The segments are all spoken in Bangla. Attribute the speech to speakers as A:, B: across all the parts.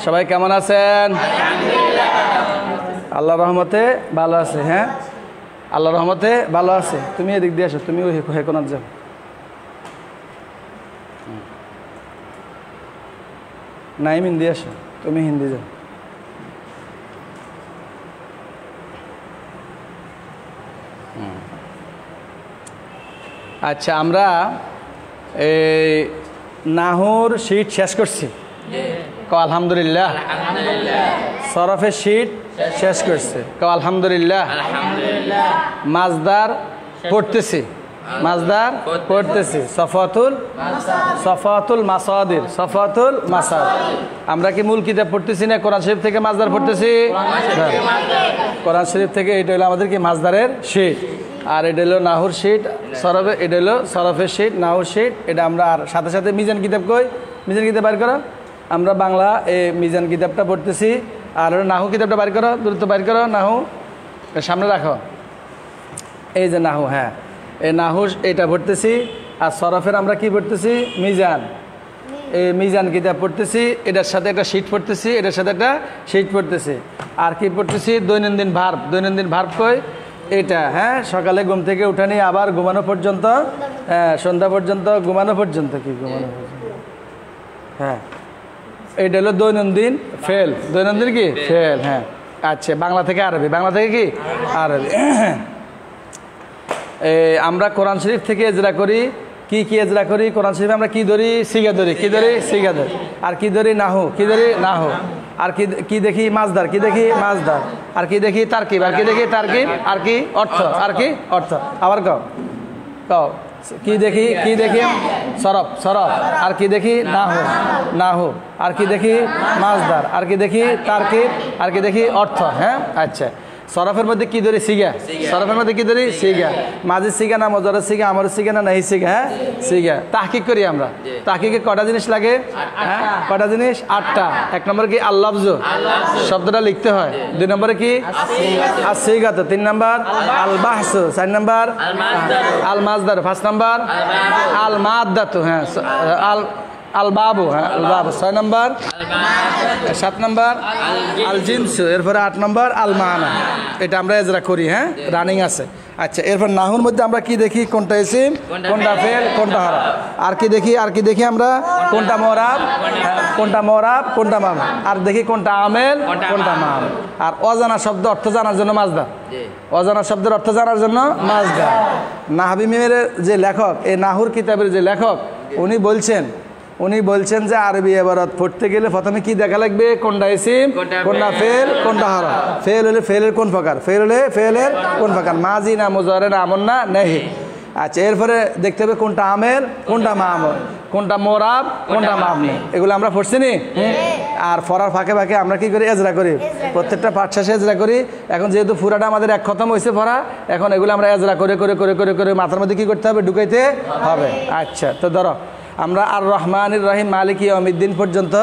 A: সবাই কেমন আছেন? আল্লাহ রহমতে ভালো আছে। হ্যাঁ, আল্লাহ রহমতে ভালো আছে। তুমি এদিক দিয়ে আসো, তুমি ওই হেকোনাথ যাও। নাইম হিন্দি আসো, তুমি হিন্দি যাও। আচ্ছা, আমরা এই নাহুর শীট শেষ করছি। আলহামদুলিল্লাহ। সরফের শীট শেষ করছে। আলহামদুলিল্লাহ। মাজদার পড়তেছি, মাজদার পড়তেছি। সফাতুল মাসাদির, সফাতুল মাসাদির। আমরা কি মূল কিতাব পড়তেছি না কোরআন শরীফ থেকে মাজদার পড়তেছি? কোরআন শরীফ থেকে। এটা হলো আমাদের কি মাজদারের শীট, আর এটা হলো নাহুর শীট। সরফে এটা হলো সরফের শীট, নাহুর শীট। এটা আমরা আর সাথে সাথে মিজান কিতাব কই, মিজান কিতাব বাইর করো। আমরা বাংলা এই মিজান কিতাবটা পড়তেছি, আর নাহু কিতাবটা বাইর করো, দ্রুত বাইর করো। নাহু সামনে রাখো, এই যে নাহু। হ্যাঁ, এই নাহু এটা পড়তেছি। আর সরফের আমরা কি পড়তেছি? মিজান। এই মিজান কিতাব পড়তেছি, এটার সাথে একটা শীট পড়তেছি, এটার সাথে একটা শীট পড়তেছি। আর কি পড়তেছি? দৈনন্দিন ভার্ব। দৈনন্দিন ভার্ব কই? এটা। হ্যাঁ, সকালে ঘুম থেকে উঠে নিয়ে আবার ঘুমানো পর্যন্ত, হ্যাঁ সন্ধ্যা পর্যন্ত, ঘুমানো পর্যন্ত। কি ঘুমানো পর্যন্ত? হ্যাঁ, এটা হলো দৈনন্দিন ফেল। দৈনন্দিন কি ফেল? হ্যাঁ। আচ্ছা, বাংলা থেকে আরবি। বাংলা থেকে কি আরবি। আমরা কোরআন শরীফ থেকে এজরা করি। কি কি এজরা করি? কোরআন শরীফে আমরা কি ধরি? সিগা ধরি। কি ধরি? সিগা ধরি। আর কি ধরি? নাহু। কি ধরি? নাহু। আর কি দেখি? মাজদার। কি দেখি? মাজদার। আর কি দেখি? তারকিব। আর কি দেখি? তারকিব। আর কি? অর্থ। আর কি? অর্থ। আবার কও কও। কি দেখি? কি দেখি? সরফ। সরফ। আর কি দেখি? নাহু। নাহু। আর কি দেখি? মাজদার। আর কি দেখি? তারকিব। আর কি দেখি? অর্থ। হ্যাঁ, আচ্ছা। সরফের মধ্যে কি ধরি? সিগা। সরফের মধ্যে কি ধরি? সিগা। মাঝে সিগা না মজারের সিগা, আমার সিগা না নাহি সিগা? হ্যাঁ, সিগা। তাহকিক করি আমরা। তাহকিকে কটা জিনিস লাগে? হ্যাঁ, কটা জিনিস? 8টা। 1 নম্বরে কি? আল-লাফজ, শব্দটা লিখতে হয়। 2 নম্বরে কি? আস-সিগা। 3 নম্বর আল-বাহস। 4 নম্বর আল-মাজদার। 5 নম্বর আল-মাদ্দাতু। হ্যাঁ, আল-বাবু। হ্যাঁ, আল-বাবু। 6 নম্বর 7 নম্বর আল-জিনস। এরপরে 8 নম্বর আল-মানা। এটা আমরা এজরা করি। হ্যাঁ, রানিং আছে। আচ্ছা, এরপর নাহুর মধ্যে আমরা কি দেখি? কোনটা ইসিম, কোনটা ফেল, কোনটা হরফ। আর কি দেখি? আর কি দেখি আমরা? কোনটা মুরাব, কোনটা মুরাব, কোনটা মামুল। আর দেখি কোনটা আমেল, কোনটা মামুল। আর অজানা শব্দ অর্থ জানার জন্য মাজদা। অজানা শব্দের অর্থ জানার জন্য মাজদা। নাহবি মিমের যে লেখক, এই নাহুর কিতাবের যে লেখক, উনি বলছেন যে আরবি ইবারত পড়তে গেলে প্রথমে কি দেখা লাগবে? কোনটা ইসিম, কোনটা ফেল, কোনটা হরফ। ফেল হলে ফেলের কোন প্রকার, ফেল হলে ফেলের কোন প্রকার, মাজি না মুজারে না আমর না নেহি। আচ্ছা, এরপরে দেখতে হবে কোনটা আমেল, কোনটা মামুল, কোনটা মোরাব, কোনটা মাবনি। এগুলো আমরা পড়ছি নি। আর পড়ার ফাঁকে ফাঁকে আমরা কি করি? এজরা করি। প্রত্যেকটা পাঠ শেষে এজরা করি। এখন যেহেতু পুরাটা আমাদের এক খতম হয়েছে পড়া, এখন এগুলো আমরা এজরা করে করে করে করে করে মাথার মধ্যে কি করতে হবে? ঢুকাইতে হবে। আচ্ছা, তো ধরো আমরা আর রহমানির রহিম মালিক ইয়াউমিদ্দিন পর্যন্ত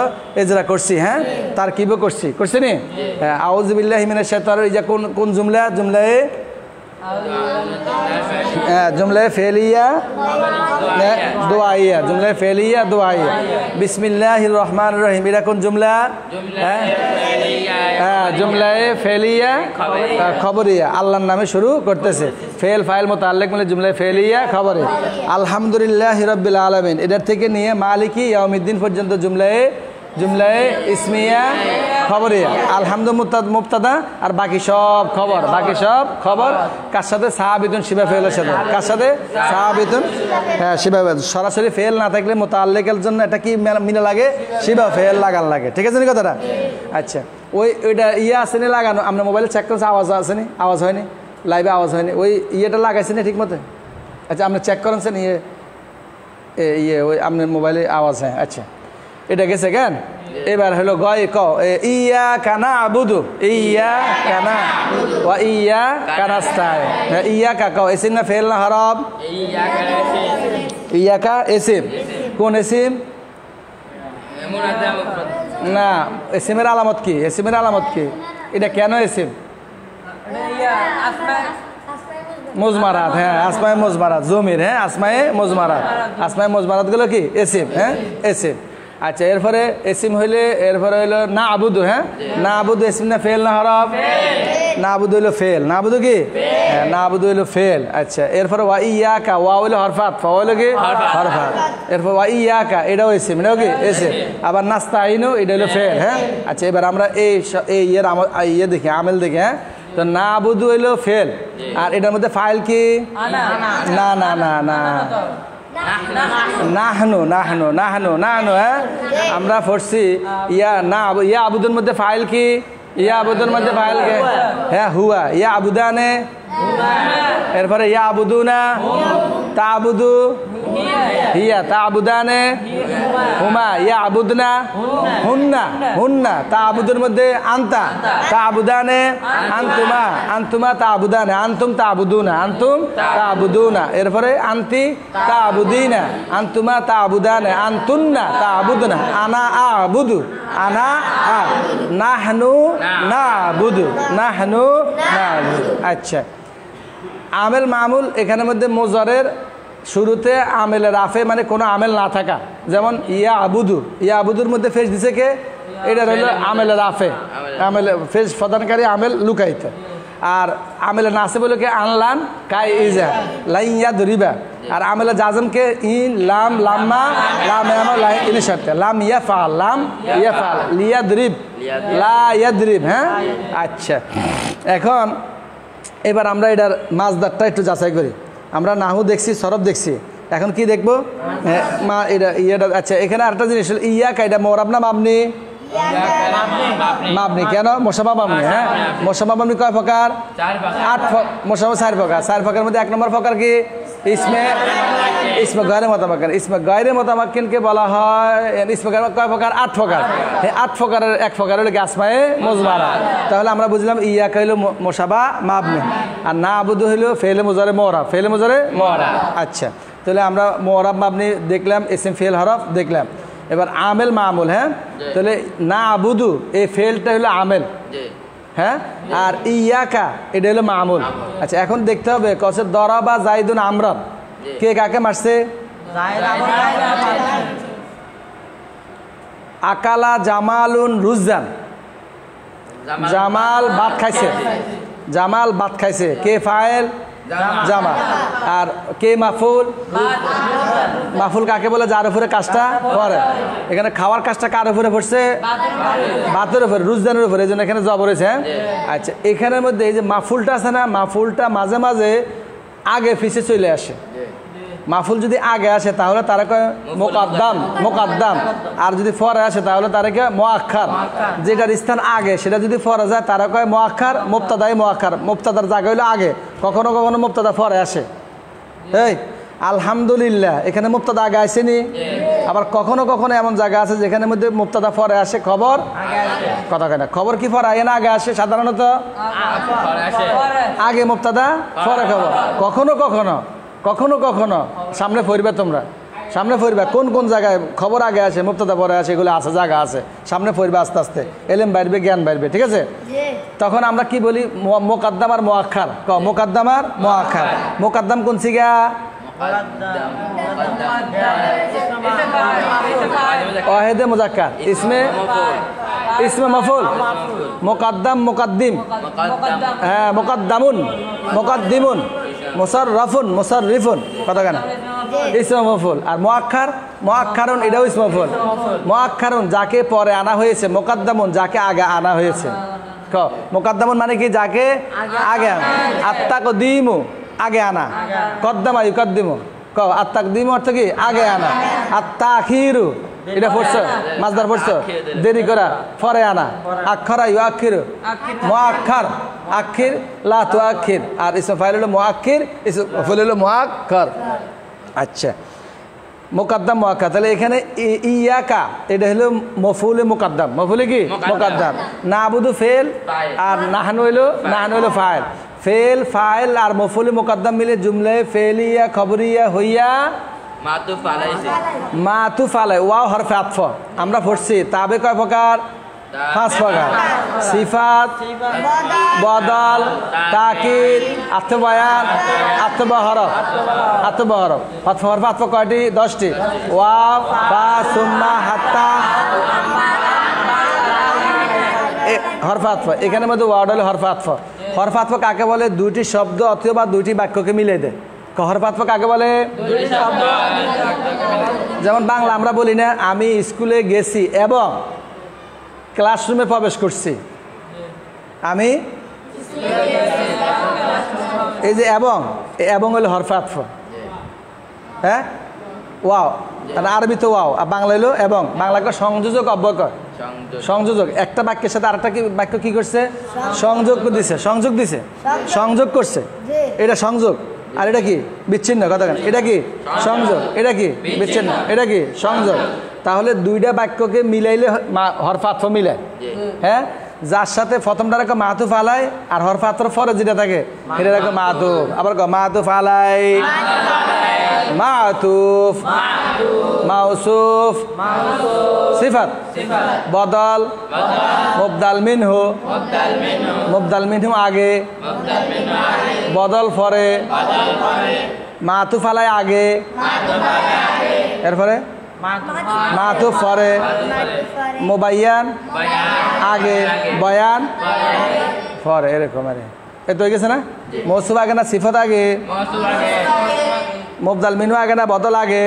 A: এজরা করছি। হ্যাঁ, তার কিবও করছি নি। হ্যাঁ, আউযু বিল্লাহি মিনাশ শাইতানির রাজিম। কোন জুমলা? জুমলায়ে জুমলায়ে ফেলিয়া দোয়াইয়া। জুমলায়ে ফেলিয়া দোয়াইয়া। বিসমিল্লাহির রহমানির রহিম, এটা কোন জুমলা? হ্যাঁ, জুমলায়ে ফেলিয়া খবরিয়া। আল্লাহর নামে শুরু করতেছে। ফেল ফাইল মুতাআল্লিক মিলে জুমলায়ে ফেলিয়া খবরিয়া। আলহামদুলিল্লাহি রাব্বিল আলামিন, এটার থেকে নিয়ে মালিকি ইয়াউমিদ্দিন পর্যন্ত জুমলায়ে ইসমিয়া খবরিয়া। আলহামদু মুবতাদা, আর বাকি সব খবর। বাকি সব খবর কার সাথে? সাহাবিতুন শিবা ফেলের সাথে। কার সাথে? সাহাবিতুন, হ্যাঁ শিবা। সরাসরি ফেল না থাকলে মুতাআল্লিকের জন্য এটা কি মিলে লাগে? শিবা ফেল লাগান লাগে। ঠিক আছে নি কথাটা? আচ্ছা, ওইটা ইয়ে আসেনি লাগানো? আমরা মোবাইলে চেক করছি, আওয়াজ আসেনি? আওয়াজ হয়নি, লাইভে আওয়াজ হয়নি। ওই ইয়েটা লাগাইছে না ঠিক মতো? আচ্ছা, আপনি চেক করেছেন? ইয়ে ওই আপনার মোবাইলে আওয়াজ। হ্যাঁ, আচ্ছা, এটা গেছে কেন? এবার হলো গয় ক ইয়া কানা আবুদু, ইয়া কানা ওয়া ইয়া কানাস্তাইন। ইয়া কা ক ইসিম না ফেল না হরফ? ইয়া কা ইসিম। কোন ইসিম? না, ইসিমের আলামত কি? ইসিমের আলামত কি? এটা কেন ইসিম? মুজমারাত, হ্যাঁ আসমায়ে মুজমারাত, জমির, হ্যাঁ আসমায়ে মুজমারাত। আসমায়ে মুজমারাত গুলো কি এসিম, হ্যাঁ এসিম। আচ্ছা এরপরে এসিম হইলে এরপরে হইলো না আবুদু, হ্যাঁ না আবুদু এসিম না ফেল না হরফ? না আবুদু হইলো ফেল, না আবুদু কি? হ্যাঁ না আবুদু হইলো ফেল। আচ্ছা এরপরে ওয়া ইয়াকা, ওয়া হইলো হরফাত, ফা হইলো কি হরফাত। এরপর ওয়া ইয়াকা এটাও এসিম, এটাও কি এসিম। আবার নাস্তাইনু এটা হইলো ফেল, হ্যাঁ। আচ্ছা এবার আমরা এই ইয়ের ইয়ে দেখি, আমেল দেখি, হ্যাঁ। তো না আবুদু হইলো ফেল, আর এটার মধ্যে ফাইল কি? না না না না নাহনু, নাহনু নাহনু নাহনু, হ্যাঁ আমরা পড়ছি ইয়া না ইয়া আবুদের মধ্যে ফাইল কি? ইয়া আবুদের মধ্যে ফাইল কে? হ্যাঁ হুয়া। ইয়া আবুদানে, এরপরে ইয়া আবুদুনা, তাবুদু হিয়া, তাবুদানে হুমা, ইয়া আবুদনা হুন্না, হুন্না। তাবুদের মধ্যে আনতা, তাবুদানে আনতুমা, আনতুমা তাবুদানে, আনতুম তাবুদুনা, আনতুম তাবুদুনা। এরপরে আনতি তাবুদিনা, আনতুমা তাবুদানে, আনতুন্না তাবুদনা, আনা আবুদু, আনা আ, নাহনু নাবুদু, নাহনু নাবুদু। আচ্ছা আমেল মামুল এখানের মধ্যে মুজারের শুরুতে আমেলের রাফে মানে কোনো আমেল না থাকা, যেমন ইয়া আবুদু, ইয়া আবুদুর মধ্যে ফেস দিছে কে? এটা হলো আমেলের রাফে, আমেল ফেস প্রদানকারী আমেল লুকাইত। আর আমেলের নাসে বলে কে? আনলান কাই ইজা লাই ইয়া ধরিবা। আর আমেলা জাজমকে ইন লাম লাম্মা লাম ইনশাতে লাম ইয়া ফাল, লাম ইয়া ফাল, লিয়া দ্রিব লা ইয়াদ্রিব, হ্যাঁ। আচ্ছা এখন এবার আমরা এটার মাজদারটা একটু যাচাই করি। আমরা নাহু দেখছি, সরফ দেখছি, এখন কি দেখবো? মা এটা ইয়েটা। আচ্ছা এখানে আরেকটা জিনিস, ইয়া কাইটা মোরাব না মাবনি? মাবনি। কেন? মোসামা মাবনি, হ্যাঁ মোসামা মাবনি কয় প্রকার? 8 মোসামা 4 প্রকার। 4 প্রকারের মধ্যে 1 নম্বর প্রকার কি? ইসমে গায়রে মুতামাক্কিন। ইসমে গায়রে মুতামাক্কিনকে বলা হয় ইসমে গায়রে কয় প্রকার? 8 প্রকার। এই 8 প্রকারের 1 প্রকার হলো আসমায়ে মুজমারা। তাহলে আমরা বুঝলাম ইয়া হইলো মোসাবা মাবনি, আর না আবুদু হইলো ফেলে মুজারে মুআরাব, ফেলে মুজারে মুআরাব। আচ্ছা তাহলে আমরা মুআরাব মাবনি দেখলাম, ইসম ফেল হরফ দেখলাম। এবার আমেল মামুল, হ্যাঁ তাহলে না আবুদু এই ফেলটা হলো আমেল, হ্যাঁ আর ইয়াকা এটা হলো মামুল। আচ্ছা এখন দেখতে হবে কসে দরাবা জাইদুন আমরান, কে কাকে মারছে? আকালা জামালুন রুজান, জামাল ভাত খাইছে, জামাল ভাত খাইছে, কে ফাইল? জামাল। আর কে মাফুল? মাফুল কাকে বলে? যার উপরে কাজটা করে। এখানে খাওয়ার কাজটা কার উপরে পড়ছে? ভাতের উপরে, রুজদানের উপরে, এই জন্য এখানে জবর হয়েছে। আচ্ছা এখানের মধ্যে এই যে মাফুলটা আছে না, মাফুলটা মাঝে মাঝে আগে পিছে চলে আসে। মাফুল যদি আগে আসে তাহলে তারা কয় মোকাদ্দাম, মোকাদ্দাম। আর যদি পরে আসে তাহলে তারা কয় মুআক্খার। যেটার স্থান আগে সেটা যদি পরে যায় তারা কয় মুআক্খার, মুবতাদাই মুআক্খার। মুবতাদার জায়গা হইলো আগে, কখনো কখনো মুবতাদা পরে আসে। এই আলহামদুলিল্লাহ এখানে মুবতাদা আগে আসেনি, আবার কখনো কখনো এমন জায়গা আছে যেখানে মধ্যে মুবতাদা পরে আসে, খবর কথা কেনা খবর কি পরে আয় না আগে আসে? সাধারণত আগে মুবতাদা পরে খবর। কখনো কখনো কখনো কখনো সামনে পড়বে, তোমরা সামনে পড়বে কোন কোন জায়গায় খবর আগে আসে মুবতাদা পরে আসে, এগুলো আছে জায়গা আছে, সামনে পড়বে আস্তে আস্তে, এলেম বাড়বে, জ্ঞান বাড়বে, ঠিক আছে। তখন আমরা কি বলি? মোকাদ্দাম আর মুআক্খার। মোকাদ্দাম আর মুআক্খার। মোকাদ্দাম কোন সিগা? ওয়াহিদে মুযাক্কার, ইসমে মাফউল, মুকাদ্দাম মুকাদ্দিম, হ্যাঁ মুকাদ্দামুন মুকাদ্দিমুন, মুসাররাফুন মুসাররিফুন, কথা কেন? ইসমে মাফউল। আর মুআক্খার, মুআক্খারুন এটাও ইসমে মাফউল। মুআক্খারুন যাকে পরে আনা হয়েছে, মুকাদ্দামুন যাকে আগে আনা হয়েছে। মুকাদ্দামুন মানে কি? যাকে আগে আনা। আত্তাকদিমু আগে আনা, কদ্দামা ইউকাদ্দিমু। আত্তাকদিমু অর্থ কি? আগে আনা। আত্তাখিরু এটা পড়ছো, মাজদার পড়ছো, দেরি করা, পরে আনা। আক্ষরা ইউআখিরু, মুআক্খার, আখির লা তুআখির। আর ইসমে ফাইল হলো মুআক্কির, ইসমে মাফউল হলো মুআক্কার। আচ্ছা মুকাদ্দাম মুআক্কার। তাহলে এখানে ইয়াকা এটা হলো মফউলে মুকাদ্দাম। মফউলে কি? মুকাদ্দাম। নাবুদু ফেল আর নাহনু হলো ফাইল। ফেল ফাইল আর মফউলে মুকাদ্দাম মিলে জুমলায়ে ফেলিয়া খবরিয়া হইয়া মাতুফ আলাই। ওয়াও হরফে আতফ। আমরা পড়ছি তাবে কয় প্রকার? পাঁচ প্রকার সিফাত, বদল, তাকিদ, আত্মবয়ান, আত্মবহরফ। আত্মবহরফ হরফ কয়টি? 10টি। ওয়াও, বা, সুম্মা, হাত্তা, হরফ আতফ। এখানের মধ্যে ওয়ার্ড হলো হরফ আতফ। হরফ আতফ কাকে বলে? দুইটি শব্দ অথবা দুইটি বাক্যকে মিলিয়ে দেয়। হরফ আতফ কাকে বলে? যেমন বাংলা আমরা বলি না আমি স্কুলে গেছি এবং ক্লাসরুমে প্রবেশ করছি। আমি এই যে এবং হলো হরফ আতফ। হ্যাঁ, ওয়াও আরবি তো ওয়াও, আর বাংলা হলো এবং। বাংলাকে সংযোজক অব্যয়, সংযোজক। একটা বাক্যের সাথে আরেকটা বাক্য কি করছে? সংযোগ দিছে, সংযোগ দিছে, সংযোগ করছে। এটা সংযোগ। আর এটা কি? বিচ্ছিন্ন। কথা কেন? এটা কি? সংযোগ। এটা কি? বিচ্ছিন্ন। এটা কি? সংযোগ। তাহলে দুইটা বাক্যকে মিলাইলে হরফ আতফ মিলায়। হ্যাঁ, যার সাথে প্রথমটা রাখো মাতুফ আলাই, আর হরফ আতফের পরে যেটা থাকে এটা রাখো মাতুফ। আবার মাতুফ আলাই, মাতুফ, মাউসুফ, সিফাত, বদল, মুবদাল মিনহু, মুবদাল মিনহু আগে, বদল পরে, মাতুফ আলাই আগে, এরপরে মাতুফ পরে, মুবাইয়ান আগে, বয়ান পরে। এরকম এ তো হয়ে গেছে না? মৌসুফ আগে না সিফাত আগে? মুবদাল মিনহু আগে না বদল আগে?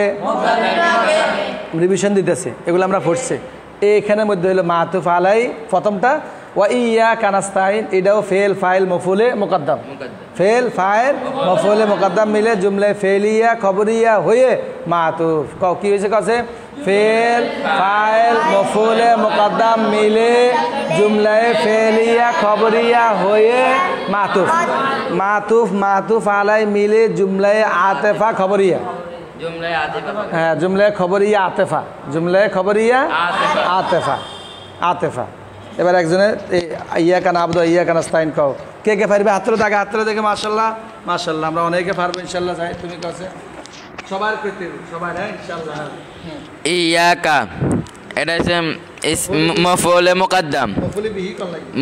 A: রিভিশন দিতেছে, এগুলো আমরা পড়ছি। এইখানের মধ্যে হলো মাতুফ আলাই প্রথমটা, ওয়া ইয়াকা নাস্তাইন, এটাও ফেল ফাইল মফুলে মুকদ্দম। ফেল ফাইল মফুলে মুকদ্দম মিলে জুমলায় ফেলিয়া খবরিয়া হয়ে মাতুফ। কি হয়েছে? কাছে ফেল ফাইল মফুলে মুকদ্দম মিলে জুমলায় ফেলিয়া খবরিয়া হয়ে মাতুফ। মাতুফ মাতুফ আলাই মিলে জুমলায় আতেফা খবরিয়া। হ্যাঁ, জুমলায় খবরিয়া আতেফা, জুমলায় খবরিয়া আতেফা, আতেফা। এবার একজনের ইয়াকা নাবদু ইয়াকা নাস্তাইন কও। কে কে পারবে? হাতলে দেখে, হাতলে দেখে। মাশাআল্লাহ, মাশাআল্লাহ। আমরা অনেকে পারবো ইনশাআল্লাহ। যাই তুমি কাছে সবার করতে সবাই। হ্যাঁ, ইনশাআল্লাহ।
B: ইয়াকা এটা হচ্ছে মফউল মুকদ্দম,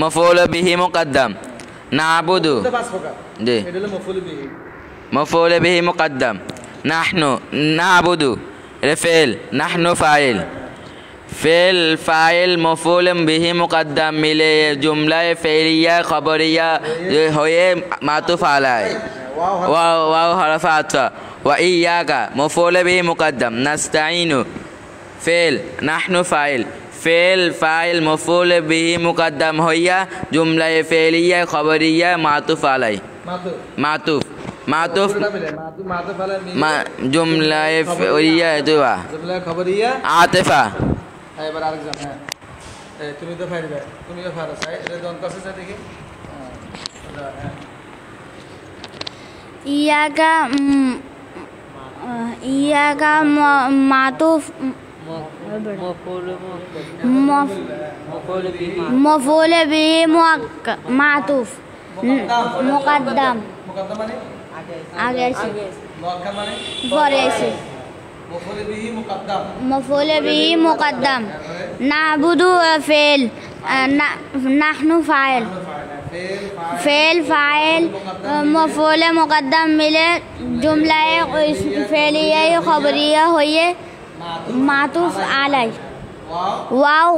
B: মফউল বিহি মুকদ্দম। নাবুদু, জি,
A: এটা হলো মফউল বিহি,
B: মফউল বিহি মুকদ্দম। নাহনু, নাবুদু এটা ফেল, নাহনু ফাইল। ফেল ফাইল মফউল বিহি মুকদ্দম মিলে জুমলায় ফেলিয়া খবরিয়া হয়ে মাতুফ আলাই। ওয়াও হরফ আতফ। ওয়া ইয়াকা মফউল বিহি মুকদ্দম। নাস্তাইনু ফেল, নাহনু ফাইল। ফেল ফাইল মফউল বিহি মুকদ্দম হইয়া জুমলায় ফেলিয়া খবরিয়া মাতুফ আলাই। মাতুফ মাতুফ জুমলায় ফেলিয়া জুমলায় খবরিয়া আতেফা।
A: এবার আরেকজন। হ্যাঁ, তুমি তো পারবে, তুমিও পারো। চাই এটা জন কাছে চাই দেখি।
C: ইয়াকা ইয়াকা মাতুফ মফউল বিহি মাতুফ মুকদ্দম।
A: মানে
C: আগে আছে,
A: মুআক্কার মানে
C: পরে আছে।
A: মফউল বিহি মুকদ্দম,
C: মফউল বিহি মুকদ্দম। নাবুদু ফেল, নাহনু ফাইল। ফেল ফাইল মফউল মুকদ্দম মিলে জুমলায় ফেলিয়া খবরিয়া হয়ে মাতুফ আলাই। ওয়াও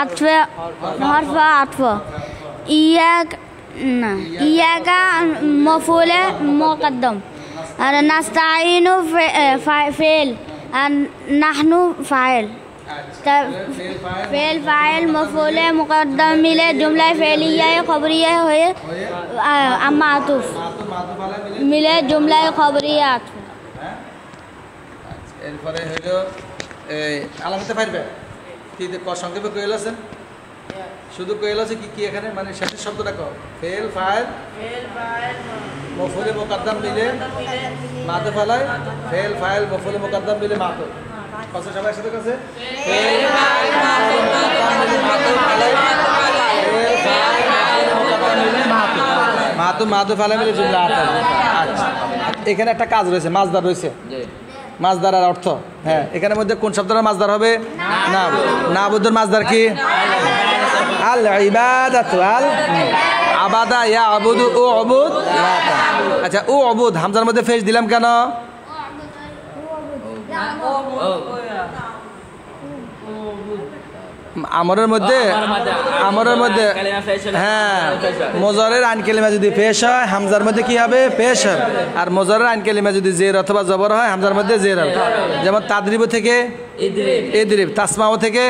C: আতফ, হরফ আতফ। ইয়াকা মফউল মুকদ্দম। আর নাস্তাইনু ফেল, আর নাহনু ফাইল। ফেল ফাইল মফউল মুকদ্দম মিলে জুমলায় ফেলিয়া খবরিয়া হয়ে মাতুফ মিলে জুমলায় খবরিয়া আতফ।
A: এরপরে হইলো আলামতে পারবে কি? সংক্ষেপে কইল আছেন, শুধু কইল আছে কি কি এখানে? মানে শেষের শব্দটা কও। ফেল ফাইল মফউল মুকদ্দম মিলে মাতুফ আলাই। ফেল ফাইল মফউল মুকদ্দম মিলে মাতুফ। কত সবাই সাথে কাছে? ফেল ফাইল মফউল মুকদ্দম মিলে মাতুফ আলাই। ফেল ফাইল মফউল মুকদ্দম মিলে মাতুফ, মাতুফ মাতুফ আলাই মিলে জুমলা আতফ। আচ্ছা, এখানে একটা কাজ রয়েছে, মাজদার রয়েছে। মাজদার আর অর্থ। হ্যাঁ, এখানের মধ্যে কোন শব্দটা মাজদার হবে? না, নাবুদের মাজদার কি? আল ইবাদাতু আল আবাদা ইয়াবুদু উবুদ লাতা। আচ্ছা উবুদ হামজার মধ্যে ফেস দিলাম কেন? আমরের মধ্যে হ্যাঁ মোজারের আইন কালিমা যদি পেশ হয় হামজার মধ্যে কি হবে? পেশ হবে। আর মোজারের আইন কালিমা যদি জের অথবা জবর হয় হামজার মধ্যে জের হবে। যেমন তাদরিবু থেকে ইদরিব, তাসমাউ থেকে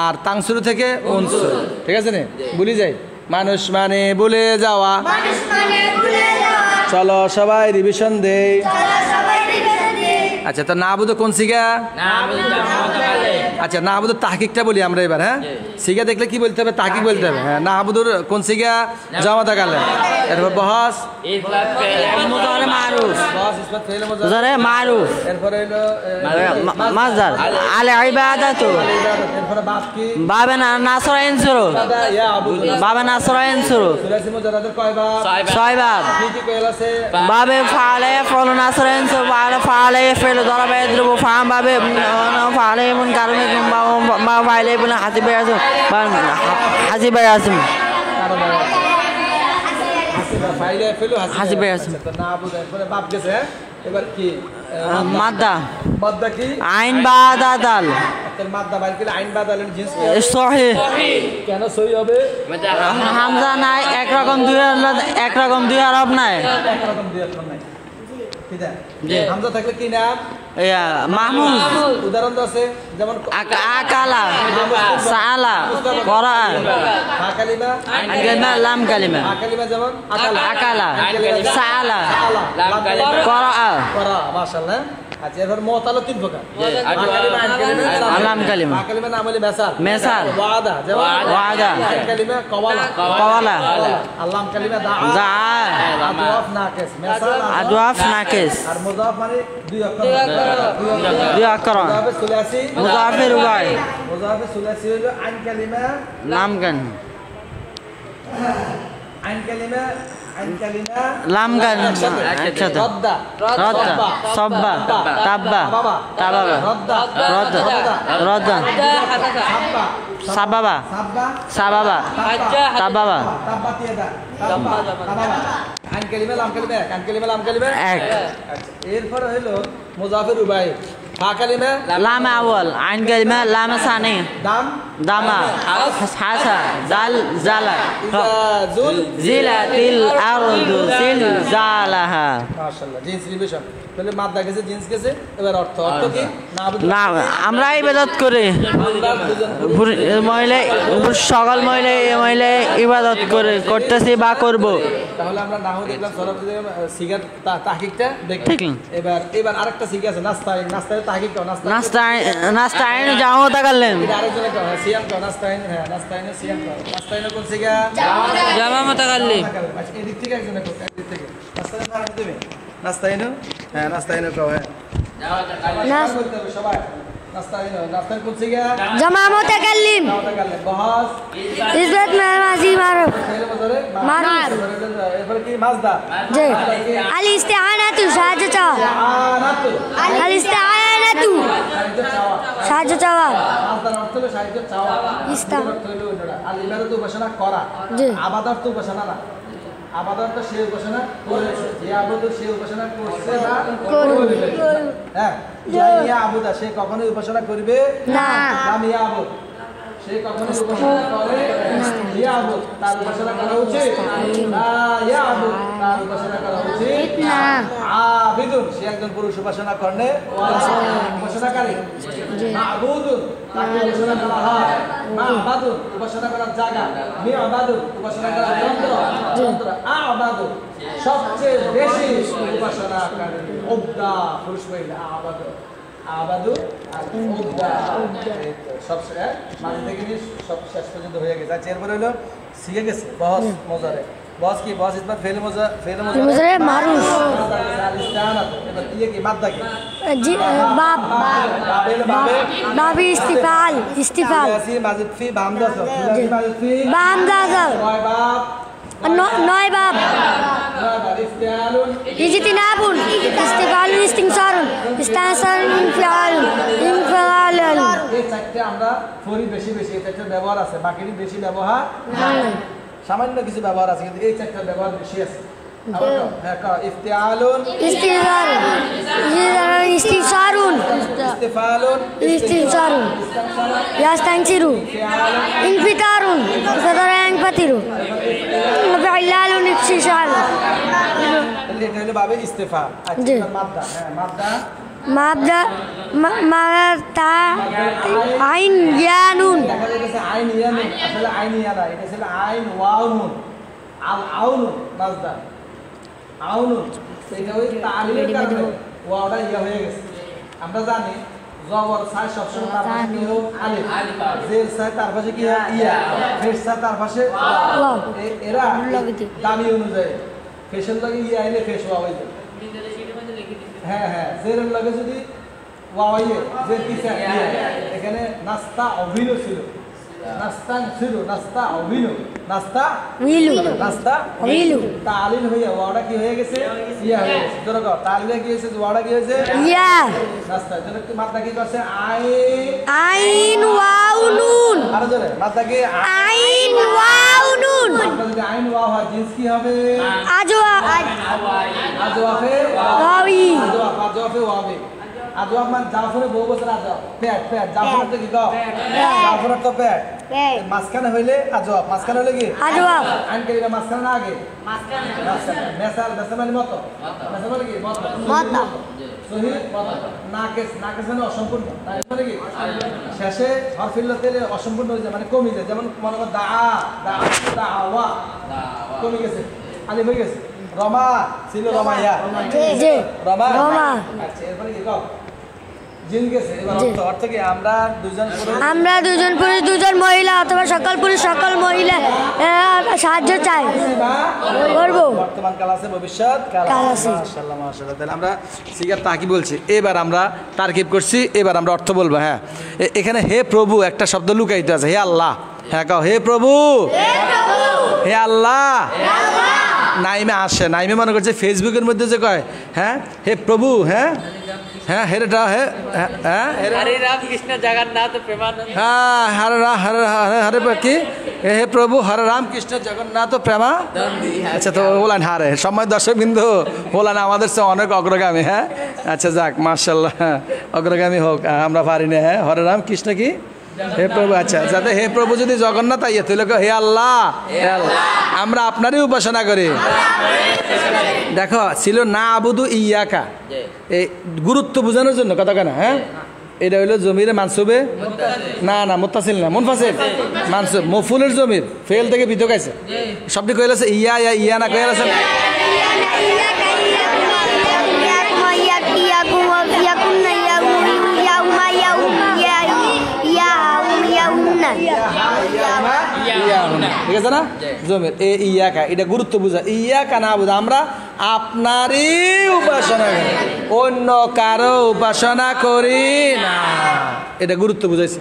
A: আর তাংসুরু থেকে উনসুর। ঠিক আছে না? ভুলে যাই মানুষ মানে ভুলে যাওয়া। চলো সবাই রিভিশন দেই। আচ্ছা তো না বুধ কোন সিগা? আচ্ছা না বুধ তাহকিকটা বলি আমরা এবার। হ্যাঁ সিগা দেখলে কি বলতে হবে? তাহকিক বলতে হবে। হ্যাঁ না বুধুর কোন সিগা? জামাতা কালে। এরপর বহস
D: মুজারে মারুফ, মুজারে মারুফ,
A: এরপরে হলো
D: মাসদার আল ইবাদাতু,
A: এরপরে বাপ কি?
D: বাবে নাসরা ইনসুরু, বাবে নাসরা ইনসুরু,
A: সুলাসি মুজারাদের কয় বাপ?
D: ছয় বাব,
A: কি কি কইল আছে?
D: বাবে ফালে ফল নাসরা ইনসুরু, বাবে ফালে ফেল দরাবে ইদরুবু ফাম, বাবে ফালে মুন কারমে মা ফালে বুন হাসিবে আসুম, হাসিবে আসুম,
A: ফাইলে ফেলো
D: হাসিবে আসুম।
A: তো না বুধ এরপরে বাপ গেছে। হ্যাঁ এবার কি?
D: মাদ্দা
A: মাদ্দা কি?
D: আইন বাদাদাল,
A: তোর মাদ্দা বাইর করলে আইন বাদালের জিন্স
D: সহি।
A: কেন সহি হবে?
D: হামজা নাই একরকম দুই হরফ নাই।
A: একরকম দুই অক্ষর নাই। ঠিক আছে? হামজা থাকলে কি নাম?
D: মাহমুদ,
A: উদাহরণ আছে যেমন
D: আকালা, সালা, করা,
A: হা কালিমা,
D: লাম কালিমা,
A: হা কালিমা যেমন
D: আকালা, সালা,
A: লাম কালিমা,
D: করা,
A: করা। মাশাআল্লাহ। আচ্ছা এরপর মুতালা তিন প্রকার। হা কালিমা, আইন কালিমা,
D: লাম কালিমা,
A: হা কালিমা নাম হলো মেসাল,
D: মেসাল,
A: ওয়াদা যেমন
D: ওয়াদা,
A: আইন কালিমা কওয়ালা,
D: কওয়ালা,
A: আল্লাম কালিমা দাআ, আদওয়াফ নাকিস, মেসাল
D: আদওয়াফ নাকিস,
A: আর মুযাফ মানে দুই অক্ষর।
D: দুই অক্ষর,
A: মুযাফ সুলাসি,
D: মুযাফ রুবাই,
A: মুযাফ সুলাসি হলো আইন কালিমা,
D: লাম গান,
A: আইন কালিমা, আইন কালিমা,
D: লাম গান একসাথে,
A: রদ্দা,
D: রদ্দা, সব্বা, তাব্বা, তাবাবা,
A: রদ্দা,
D: রদ্দা, রদ্দা,
A: সাব্বা,
D: সাবাবা,
A: সাব্বা,
D: সাবাবা, তাবাবা,
A: তাব্বা তিয়াদা, তাব্বা, তাবাবা। আইন কালিমা, লাম কালিমা এক, আইন কালিমা, লাম কালিমা
D: এক।
A: আচ্ছা এরপরে হলো মুযাফির রুবাই, হা কালিমা,
D: লাম আউয়াল, আইন কালিমা, লাম সানি,
A: দাম,
D: দামা, হাসা, জাল, জালা,
A: জুল,
D: জিলাতিল আরদু জিলজালাহা।
A: মাশাআল্লাহ। Jeans revision. তাহলে মাদ্দা গেছে, জিন্স গেছে। এবার অর্থ কি? না
D: না আমরা ইবাদত করি, মহিলা সকল মহিলা ইবাদত করতেছি বা করব।
A: তাহলে আমরা নাহু দেখলাম, সরফ দেখলাম, সিগার তাহকিকটা দেখলাম।
D: দেখলাম।
A: এবার আরেকটা সিগা আছে নাস্তাইন, নাস্তাইন তাহকিক কও,
D: নাস্তাইন যাও তাকালেন,
A: এটা আরেকজনে কও, হ্যাঁ সিয়াম কও, নাস্তাইন, হ্যাঁ নাস্তাইন সিয়াম কও। নাস্তাইন কোন সিগা?
D: জামা মুতাকাল্লিম।
A: আচ্ছা এদিক থেকে একজনে কও, এদিক থেকে নাস্তাইন না দিবে। নাস্তাইন, হ্যাঁ নাস্তাইন কও। হ্যাঁ বলতে হবে সবাই। নাস্তাইন, নাস্তাইন কোন সিগা?
C: জামা মুতাকাল্লিম,
A: বহাস,
C: ইজ্জত মাজি মারুফ, মারুফ,
A: এরপরে কি? মাজদা,
C: জি। আল ইস্তিআনাতু সাহায্য চাওয়া,
A: আনাতু,
C: আল ইস্তিআনাতু
A: সাহায্য চাওয়া।
C: সাহায্য চাওয়া,
A: মাজদার অর্থ হলো সাহায্য চাওয়া।
C: ইস্তাম,
A: অর্থ হলো ওটা। আল ইবাদাতু উপাসনা করা,
C: জি।
A: আবাদত তো উপাসনা না। আবাদত তো সে উপাসনা করেছে, ইয়াবুদু সে উপাসনা করছে না করবে। হ্যাঁ ইয়াবুদা সে কখনোই উপাসনা করবে
C: না।
A: নাম ইয়াবুদ সে কখনোই উপাসনা করে ইয়াবুদ তার উপাসনা করা উচিত না, ইয়াবুদ তার উপাসনা করা উচিত
C: না।
A: আবিদুন সে একজন পুরুষ উপাসনা করলে উপাসনাকারী। মাবুদুন তাকে উপাসনা করা হয়। মাবাদুন উপাসনা করার জায়গা। মিয়াবাদুন উপাসনা করার যন্ত্র। আবাদুন সবচেয়ে বেশি উপাসনাকারী। উবদা পুরুষ মহিলা আবাদু আবাদু আর উবদা সবচেয়ে মাঝে থেকে নিয়ে সব শেষ পর্যন্ত হয়ে গেছে। আচ্ছা এরপরে হলো শিখে গেছে বহস মোজারে। বহস কি? বহস ইসমাত ফেল মোজা, ফেল
C: মুজারে মারুফ,
A: এবার ইয়ে কি? মাদ্দা কি?
C: জি। বাব, বাবি ইস্তিফাল, ইস্তিফাল,
A: মাজিদ ফি বামদা সব মাজিদ ফি
C: বামদাজাল,
A: কয় বাপ?
C: নয় বাব,
A: ইস্তিআলুন
C: ইজতিনাবুন, ইস্তিফালুন, ইস্তিনসারুন, ইস্তানসারুন, ইনফিআলুন, ইনফিআলুন।
A: এই চারটি আমরা ফরি বেশি বেশি এই চারটার ব্যবহার আছে, বাকির বেশি ব্যবহার সামান্য কিছু ব্যবহার আছে, কিন্তু এই চারটার ব্যবহার বেশি আছে। ইফতিআলুন,
C: ইস্তিগফারুন,
A: ইস্তিফালুন,
C: ইস্তিগফারুন, ইয়াস্তানসিরু, ইনফিতারুন, সাদারায়ানফাতিরু, ফাইলালুন, ইফতিশালুন।
A: এটা হলো বাবে ইস্তিফা। আচ্ছা,
C: জি।
A: মাদ্দা, হ্যাঁ মাদ্দা
C: মাবদা মাতা আইন ইয়ানুন,
A: দেখা যাচ্ছে আইন ইয়ানুন, আসলে আইন ইয়ানা, এটা ছিল আইন ওয়াউনুন, আল আউনুন মাদ্দা আউনুন, এটা ওই তালিলের কারণে ওয়াওটা ইয়া হয়ে গেছে। আমরা জানি জবর সাই সবসময় তার পাশে কি হোক আলিফ, জের সাই তার পাশে কি হয় ইয়া, ফেস সাই তার পাশে ওয়াও। এরা দামি অনুযায়ী ফেসের লগে ইয়া আইলে ফেস ওয়া হয়ে যায়। হ্যাঁ হ্যাঁ, জেরের লগে যদি ওয়া হইয়ে জের কি চাই ইয়া, এখানে নাস্তা অভিনয় ছিল, নাস্তা ছিল, নাস্তা অভিনয়, নাস্তা
C: উইলু,
A: নাস্তা
C: উইলু,
A: তালিল হইয়া ওয়াটা কি হয়ে গেছে ইয়া হয়ে গেছে। ধরো তালিলে কি হয়েছে, ওয়াটা কি হয়েছে
C: ইয়া,
A: নাস্তা। ধরো কি মাত্রা কি করছে
C: আইন ওয়াও নুন,
A: আরো ধরে মাত্রা কি
C: আইন ওয়াও নুন,
A: মাত্রা যদি আইন ওয়া হয় জিন্স কি হবে
C: আজওয়া
A: আজওয়াফে
C: ওয়াই,
A: আজওয়াফে ওয়াবে। আজওয়াফ মানে জাফরে বহু বছর আজওয়াফ, পেট পেট জাফরের তো কি গো জাফরের তো পেট, মাঝখানে হইলে আজওয়াফ, মাঝখানে হইলে কি
C: আজওয়া,
A: আইন কেলিমা মাঝখানে না আগে মাঝখানে, মেসাল মেসাল মানে মত, মেসাল মানে কি মত,
C: মত,
A: সহিহ মত, নাকিস নাকিস মানে অসম্পূর্ণ, নাকিস মানে কি শেষে হরফিল্লাতে অসম্পূর্ণ হয়ে যায়, মানে কমে যায়। যেমন মনে করো দাআ দাওয়া কমে গেছে, আলিফ হয়ে গেছে। রমা ছিল রমাইয়া,
C: জি
A: রমা
C: রমা।
A: আচ্ছা, এরপরে কি কও জিন গেছে। এবার অর্থ অর্থ কি আমরা দুজন পুরুষ,
C: আমরা দুজন পুরুষ দুজন মহিলা অথবা সকল পুরুষ সকল মহিলা সাহায্য চাই, করবো
A: বর্তমান কাল আছে, ভবিষ্যৎ কাল
C: কাল
A: আছে।
C: আছে।
A: মাশাআল্লাহ মাশাআল্লাহ। তাহলে আমরা সিগার তাকি বলছি, এবার আমরা তারকিব করছি, এবার আমরা অর্থ বলবো। হ্যাঁ, এখানে হে প্রভু একটা শব্দ লুকায়িত আছে, হে আল্লাহ। হ্যাঁ কও হে প্রভু, হে আল্লাহ। নাইমে আসে, নাইমে মনে করছে ফেসবুকের মধ্যে যে কয় হ্যাঁ হে প্রভু, হ্যাঁ হ্যাঁ হেরেটা হ্যাঁ হ্যাঁ
D: হরে রাম কৃষ্ণ জগন্নাথ প্রেমানন্দ,
A: হ্যাঁ হরে হরে হরে হরে কি হে প্রভু হরে রাম কৃষ্ণ জগন্নাথ প্রেমা। আচ্ছা, তো ওলান হারে সময় দর্শক বিন্দু ওলান আমাদের চেয়ে অনেক অগ্রগামী। হ্যাঁ আচ্ছা, যাক মাশাআল্লাহ, অগ্রগামী হোক, আমরা পারি না। হ্যাঁ হরে রাম কৃষ্ণ কি হে প্রভু। আচ্ছা, যাতে হে প্রভু যদি জগন্নাথ আইয়ে তুই হে আল্লাহ, হে আল্লাহ আমরা আপনারই উপাসনা করি। দেখো ছিল না আবুদু ইয়াকা, এই গুরুত্ব বোঝানোর জন্য কথা কেনা। হ্যাঁ, এটা হইলো জমিরে মানসুবে না না মুত্তাসিল না মুনফাসিল, মানসুব মফুলের জমির ফেল থেকে পৃথক আছে। সবটি কইল আছে ইয়া ইয়া ইয়া না কইল আছে ঠিক আছে না, জমির এ ইয়াকা এটা গুরুত্ব বুঝা। ইয়াকা না বুঝা আমরা আপনারই উপাসনা করি, অন্য কারো উপাসনা করি না, এটা গুরুত্ব বুঝাইছে।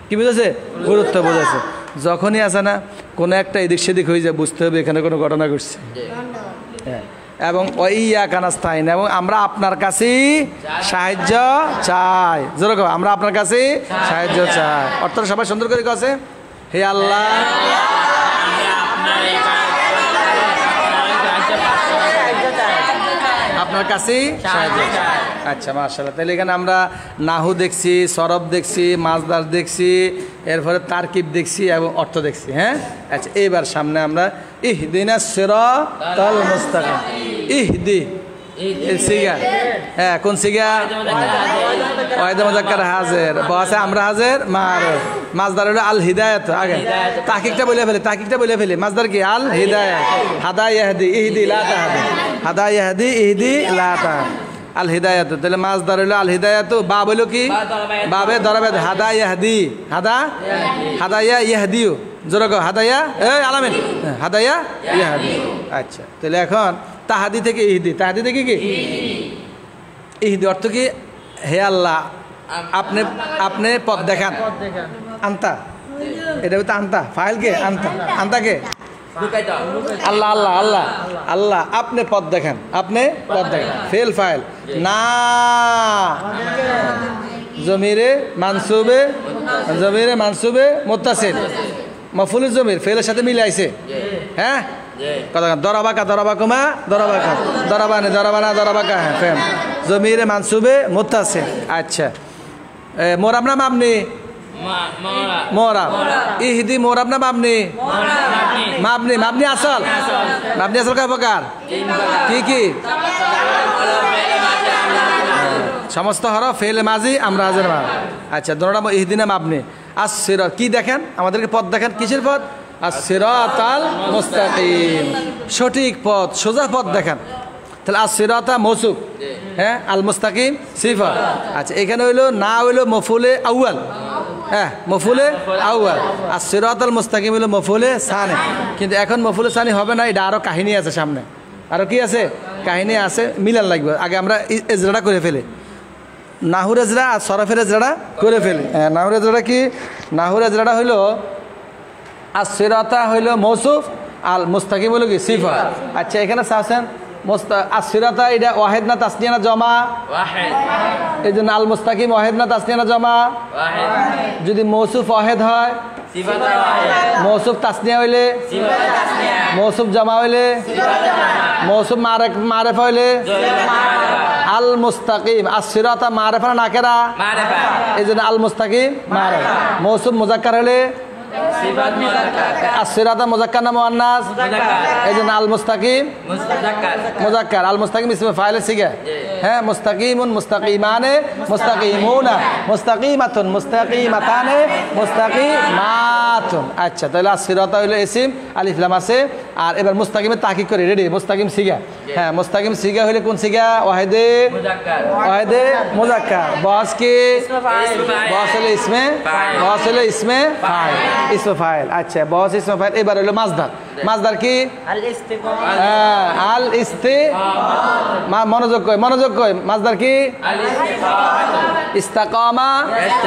A: কি বুঝাইছে? গুরুত্ব বুঝাইছে। যখনই আসে না কোনো একটা এদিক সেদিক হয়ে যায়, বুঝতে হবে এখানে কোনো ঘটনা ঘটছে। হ্যাঁ, এবং ইয়া কানাস্তাইন, এবং আমরা আপনার কাছেই সাহায্য চাই। যেরকম আমরা আপনার কাছে সাহায্য চাই, অর্থটা সবাই সুন্দর করে কাছে হে আল্লাহ আপনার কাছেই সাহায্য চাই। আচ্ছা মাশাআল্লাহ। তাহলে এখানে আমরা নাহু দেখছি, সরব দেখছি, মাজদার দেখছি, এরপরে তারকিব দেখছি এবং অর্থ দেখছি। হ্যাঁ আচ্ছা, এবার সামনে আমরা ইহদিনাস সিরাতাল মুস্তাকিম। ইহদি সিগা, হ্যাঁ কোন সিগা? ওয়াহিদ মুযাক্কার হাজির, বসে আমরা হাজির মার, মাজদার হলো আল হিদায়াত। আগে তাহকিকটা বলে ফেলে, তাহকিকটা বলে ফেলে। মাজদার কি? আল হিদায়াত। হাদা ইয়াহদি, ইহদি লা তাহদি, হাদা ইয়াহদি ইহদি লা তাহদি, আল হিদায়াত। তাহলে মাজদার হলো আল হিদায়াত, বা বলো কি? বাবে দরাবে হাদা ইয়াহদি, হাদা হাদায়া ইয়াহদিও। জোরে কও হাদায়া, এই আলামিন হাদায়া ইয়াহদি। আচ্ছা, তাহলে এখন তাহাদি থেকে ইহদি, তাহাদি থেকে কি ইহদি অর্থ কি? হে আল্লাহ আপনি আপনি পথ দেখান। আন্তা, এটা হচ্ছে আন্তা, ফাইল কে আন্তা, আন্তা কে? আল্লাহ আল্লাহ আল্লাহ আল্লাহ আপনি পথ দেখান, আপনি পথ দেখান। ফেল ফাইল না জমিরে মানসুবে মুত্তাসিল মফুলুল জমির ফেলের সাথে মিলে আইছে হ্যাঁ কথা দরাবাকা দরাবাকুমা দরাবাকা দরাবানে দরাবানা দরাবাকা হ্যাঁ ফেম জমিরে মানসুবে মুত্তাসিল আচ্ছা মোরাব না মাবনি মোরাব ইহদি মোরাব না মাবনি মাবনি আসল কয় প্রকার কি সমস্ত হরফ ফেলে মাজি আমরা হাজার মা আচ্ছা দোনোটা ইহদিনে মাবনি আসিরাত কি দেখেন আমাদেরকে পথ দেখেন কিসের পথ আসিরাতাল মুস্তাকিম সঠিক পথ সোজা পথ দেখেন তাহলে আসিরাতা মৌসুফ হ্যাঁ আল মুস্তাকিম সিফা আচ্ছা এখানে হইলো মফুলে আউয়াল হ্যাঁ মফুলে আউয়াল আসিরাতাল মুস্তাকিম হইলো মফুলে সানি কিন্তু এখন মফুলে সানি হবে না এটা আরো কাহিনী আছে সামনে আরো কি আছে কাহিনী আছে মিলান লাগবে আগে আমরা এজরাটা করে ফেলি নাহুর এজরা আর সরফের এজরাটা করে ফেলি হ্যাঁ নাহুর এজরাটা কি নাহুর এজরাটা হইলো আসিরাতা হইলো মৌসুফ আল মুস্তাকিম হইলো কি সিফা আচ্ছা এখানে চাচ্ছেন আসিরাতা এটা ওয়াহেদ না তাসনিয়া না জমা এই জন্য আল মুস্তাকিম ওয়াহেদ না তাসনিয়া না জমা যদি মৌসুফ ওয়াহেদ হয় মৌসুফ তাসনিয়া হইলে মৌসুফ জমা হইলে মৌসুফ মারেফা হইলে আল মুস্তাকিম আসিরাতা মারেফা না নাকেরা এই জন্য আল মুস্তাকিম মারেফা মৌসুফ মুজাক্কার হলে আসিরাতা মুজাক্কার না মুআন্নাস এই জন্য আল মুস্তাকিম মুজাক্কার আল মুস্তাকিম ইসমে ফাইল সিগা হ্যাঁ মুস্তাকিমুন মুস্তাকিমানে মুস্তাকিমুনা মুস্তাকিমাতুন মুস্তাকিমাতানে মুস্তাকিমাতুন আচ্ছা তাহলে আসিরাতা হইলো ইসম আলিফ লাম আছে আর এবার মুস্তাকিমের তাহকিক করে রেডি মুস্তাকিম সিগা হ্যাঁ মুস্তাকিম সিগা হইলে কোন সিগা ওয়াহিদে মুজাক্কার বস কি বস হলো ইসমে ফাইল ইসমে ফাইল আচ্ছা বস ইসমে ফাইল এবার হলো মাজদার কি আল মনোযোগ কই মাজদার কি ইস্তাকামা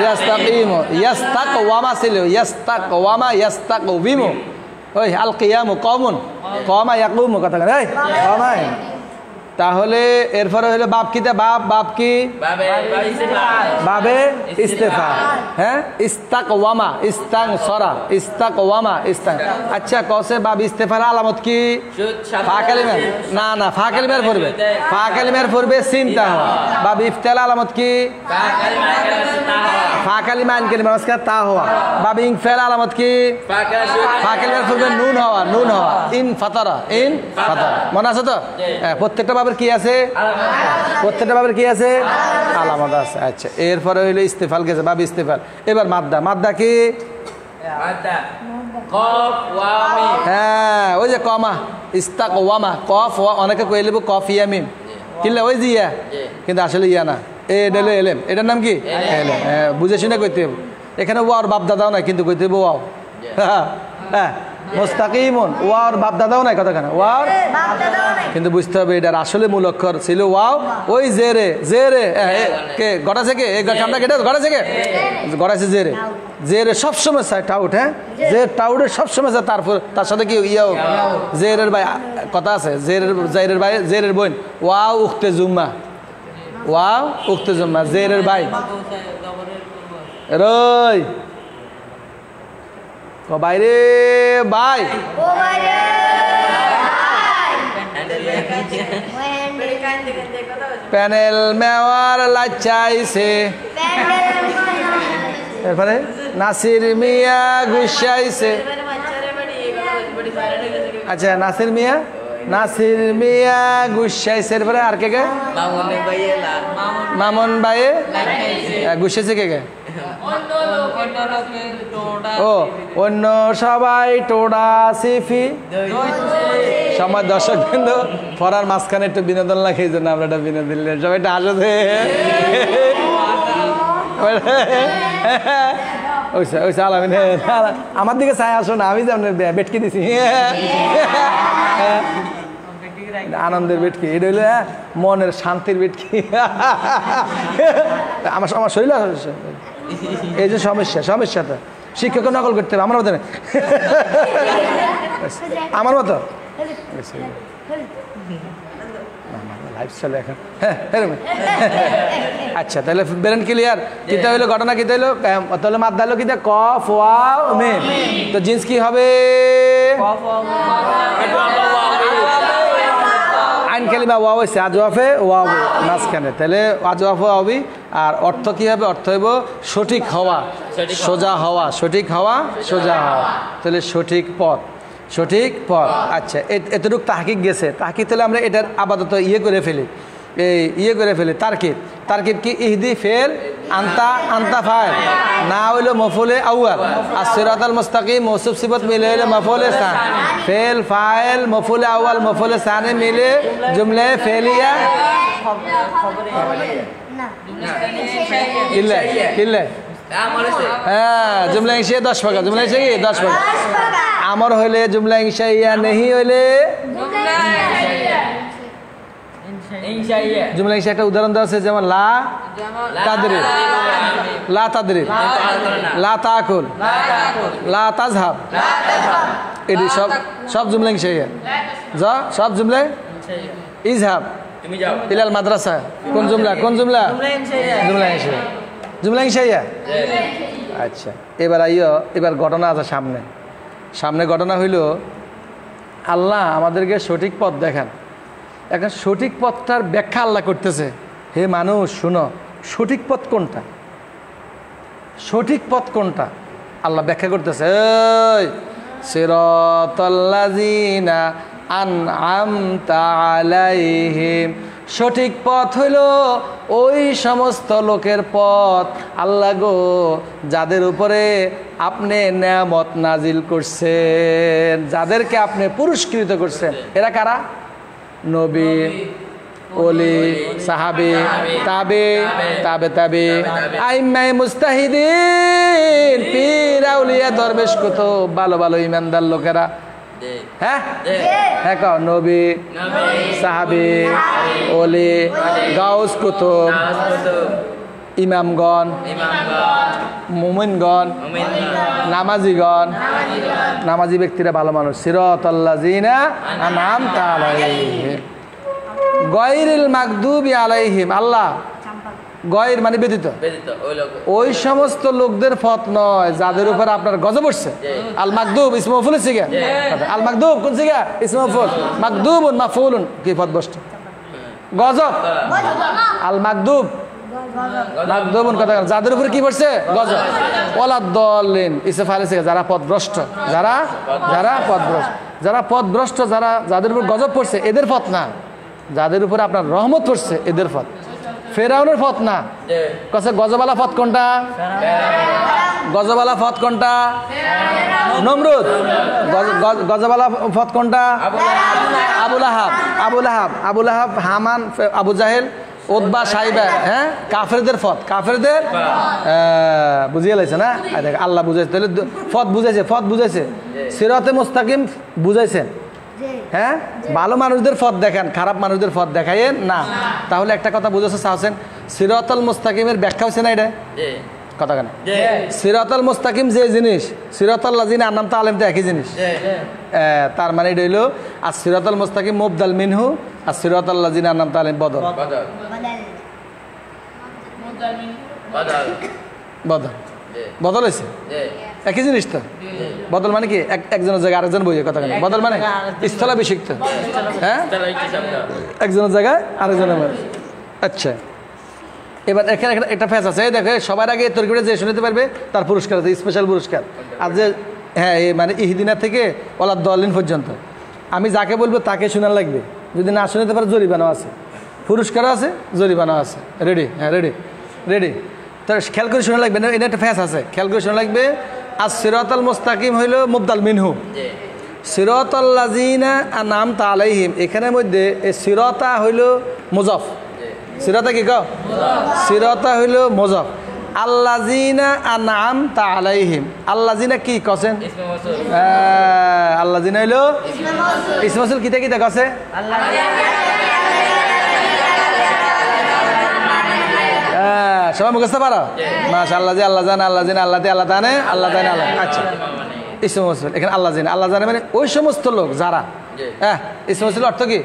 A: ইয়াস্তাকিমু ইয়াস্তাকওয়ামা ছিল ইয়াস্তাকওয়িমু ওই আল কিয়ামু কামা ইয়াকুমু কথা কেন এই কামাই তাহলে এরপরে হলো বাপ কিতা বাপ কি বাবে ইস্তেফা হ্যাঁ ইস্তাকওয়ামা ইস্তাকওয়ামা আচ্ছা কসে বাব ইস্তেফার আলামত কি ফা কালিমার না ফা কালিমার পড়বে চিন্তা হওয়া বাব ইফতাল আলামত কি ফা কালিমা আইন কালিমা মাসকার তা হওয়া বাব ইনফাল আলামত কি ফা কালিমার পড়বে নুন হওয়া ইন ফাতারা মনে আছে তো প্রত্যেকটা কি আছে প্রত্যেকটা বাবের কি আছে আলামত আছে আচ্ছা এরপরে হইলো ইস্তেফাল গেছে বাব ইস্তেফাল এবার মাদ্দা কি হ্যাঁ ওই যে কমা ইস্তাকওয়ামা কফ অনেকে কই লিব কফ ইয়া মিম কিল্লা ওই জিয়া কিন্তু আসলে ইয়া না এডেলে এলেম এটার নাম কি এলেম বুঝে শুনে কইতে হবে এখানে ওয়ার বাপ দাদাও নাই কিন্তু কইতে হবে ওয়াও হ্যাঁ মুস্তাকিমুন ওয়ার বাপ দাদাও নাই কথা কেন ওয়ার কিন্তু বুঝতে হবে এটার আসলে মূল অক্ষর ছিল ওয়াও ওই জেরে কে গড়াছে কে এই কামটা কেটে গড়াছে কে গড়াছে জেরে সবসময় চাই টাউট হ্যাঁ যে টাউটের সবসময় চাই তার সাথে কি ইয়াও জেরের ভাই কথা আছে জেরের বোন ওয়াও উখতে জুম্মা জেরের ভাই রই বাইরে ভাই প্যানেল মেওয়ার লাচাইছে এরপরে নাসির মিয়া গুসাইছে আচ্ছা নাসির মিয়া গুসাইছে এরপরে আর কে মামুন ভাই গুসাইছে কে ও অন্য সবাই টোডা সিফি সময় দর্শক কিন্তু পড়ার মাঝখানে একটু বিনোদন লাগে এই জন্য আমরা একটা বিনোদন দিলেন সবাই একটা হাসে আলামিন আমার দিকে চাই আসো না আমি যেমন বেটকি দিছি আনন্দের বেটকি এটা হইলো মনের শান্তির বেটকি আমার শরীর এই যে সমস্যাটা শিক্ষককে নকল করতে হবে আমার মতো লাইভ চলে এখন হ্যাঁ আচ্ছা তাহলে বেরেন ক্লিয়ার কিতা হইলো ঘটনা কিতা হইলো তাহলে মাদ্দা হলো কিতা কফ ওয়াও মিম তো জিন্স কি হবে আইন কালিমা ওয়াও হইছে আজওয়াফে ওয়াও মাঝখানে তাহলে আজওয়াফে ওয়াবি আর অর্থ কি হবে অর্থ হইব সঠিক হওয়া সোজা হওয়া সঠিক হওয়া সোজা হওয়া তাহলে সঠিক পথ আচ্ছা এতটুকু তাহকিক গেছে তাহকিক তাহলে আমরা এটার আপাতত করে ফেলি এই করে ফেলি তারকিব কি ইহদি ফেল আন্তা ফাইল না হইলো মফুলে আউয়াল আর সিরাতাল মুস্তাকিম মৌসুফ সিফত মিলে হইলো মফুলে সান ফেল ফাইল মফুলে আউয়াল মফুলে সানে মিলে জুমলে ফেলিয়া কিল্লে হ্যাঁ জুমলা ইনশিয়া 10 টাকা জুমলা ইনশিয়া কি 10 টাকা আমর হইলে জুমলা ইনশাইয়া নেহি হইলে জুমলা ইনশিয়া একটা উদাহরণ দেওয়া আছে যেমন লা তাদরি লা তাকুল লা তাজহাব এটি সব জুমলা ইনশাইয়া সব জুমলা ইজহাব তুমি যাও ইলাল মাদ্রাসা কোন জুমলা জুমলা ইনশাইয়া আচ্ছা এবার ঘটনা আছে সামনে ঘটনা হইল আল্লাহ আমাদেরকে সঠিক পথ দেখান এখন সঠিক পথটার ব্যাখ্যা আল্লাহ করতেছে হে মানুষ শুনো সঠিক পথ কোনটা আল্লাহ ব্যাখ্যা করতেছে এই সিরাতাল্লাযিনা আনআমতা আলাইহিম সঠিক পথ হইল ওই সমস্ত লোকের পথ আল্লাহ গো যাদের উপরে আপনি নেয়ামত নাজিল করছেন যাদেরকে আপনি পুরস্কৃত করছেন এরা কারা নবী ওলি সাহাবী তাবে আইম্মায়ে মুস্তাহিদিন পীর আউলিয়া দরবেশ কত ভালো ইমানদার লোকেরা হ্যাঁ কও নবী সাহাবী ওলি গাউস কুতুব ইমামগণ মুমিনগণ নামাজি ব্যক্তিরা ভালো মানুষ সিরাতাল্লাযিনা আনআমতা আলাইহিম গায়রিল মাগদুবি আলাইহিম আল্লাহ গয়ের মানে ব্যতীত ওই সমস্ত লোকদের পথ নয় যাদের উপর আপনার গজব উঠছে আল মাকদুব ইসমে মাফউল সিগা আল মাকদুব কোন সিগা ইসমে মাফউল মাকদুবুন মাফউলুন কি পথ বষ্ট গজব আল মাকদুব কথা যাদের উপর কি পড়ছে গজব ওয়ালা দলিন ইসে ফালে সিগা যারা পথভ্রষ্ট যারা পথভ্রষ্ট যাদের উপর গজব পড়ছে এদের পথ না যাদের উপর আপনার রহমত পড়ছে এদের পথ ফেরাউনের পথ না কসে গজবালা পথ কোনটা নমরুদ গজবালা পথ কোনটা আবুল আহাব হামান আবু জাহেল উতবা সাইবা হ্যাঁ কাফেরদের বুঝিয়ে লাইছে না আল্লাহ বুঝাইছে তাহলে পথ বুঝাইছে সিরাতে মুস্তাকিম বুঝাইছেন হ্যাঁ ভালো মানুষদের পথ দেখান খারাপ মানুষদের পথ দেখাইয়েন না তাহলে একটা কথা বুঝেছে চাচ্ছেন সিরাতাল মুস্তাকিমের ব্যাখ্যা হচ্ছে না এটা কথা কেন সিরাতাল মুস্তাকিম যে জিনিস সিরাতাল্লাযিনা আনআমতা আলাইহিম একই জিনিস তার মানে এটা হইল আর সিরাতাল মুস্তাকিম মুবদাল মিনহু আর সিরাতাল্লাযিনা আনআমতা আলাইহিম বদল হয়েছে একই জিনিস তো বদল মানে কি একজনের জায়গায় আরেকজন বইয়ে কথা কেন বদল মানে স্থলাভিষিক্ত হ্যাঁ একজনের জায়গায় আরেকজনের আচ্ছা এবার এখানে একটা ফ্যাস আছে দেখে সবার আগে তরকিবটা যে শুনতে পারবে তার পুরস্কার আছে স্পেশাল পুরস্কার আর যে হ্যাঁ মানে ইহদিনা থেকে ওলা দলিন পর্যন্ত আমি যাকে বলবো তাকে শোনার লাগবে যদি না শুনতে পারে জরিমানাও আছে পুরস্কারও আছে জরিমানাও আছে রেডি হ্যাঁ রেডি তো খেয়াল করে শোনা লাগবে না এটা একটা ফ্যাস আছে খেয়াল করে শোনা লাগবে আর সিরাতাল মুস্তাকিম হইল মুবদাল মিনহু সিরাতাল্লাযিনা আনআমতা আলাইহিম এখানের মধ্যে এই সিরাতা হইল মুজাফ সিরাতা কি কও সিরাতা হইল মুজাফ আল্লাযিনা আনআমতা আলাইহিম আল্লাযিনা কি কছেন আল্লাযিনা হইল ইসমে মাসুল কিতা কছে সবাই মুখস্থ পারো মাশাআল্লাহ যে আল্লাহ জানে আল্লাহ জানে আল্লাহ আল্লাহ জানে আল্লাহ জানে আল্লাহ আচ্ছা ইসমে মাসউল এখানে আল্লাহ জানে মানে ওই সমস্ত লোক যারা হ্যাঁ ইসমে মৌসুল অর্থ কি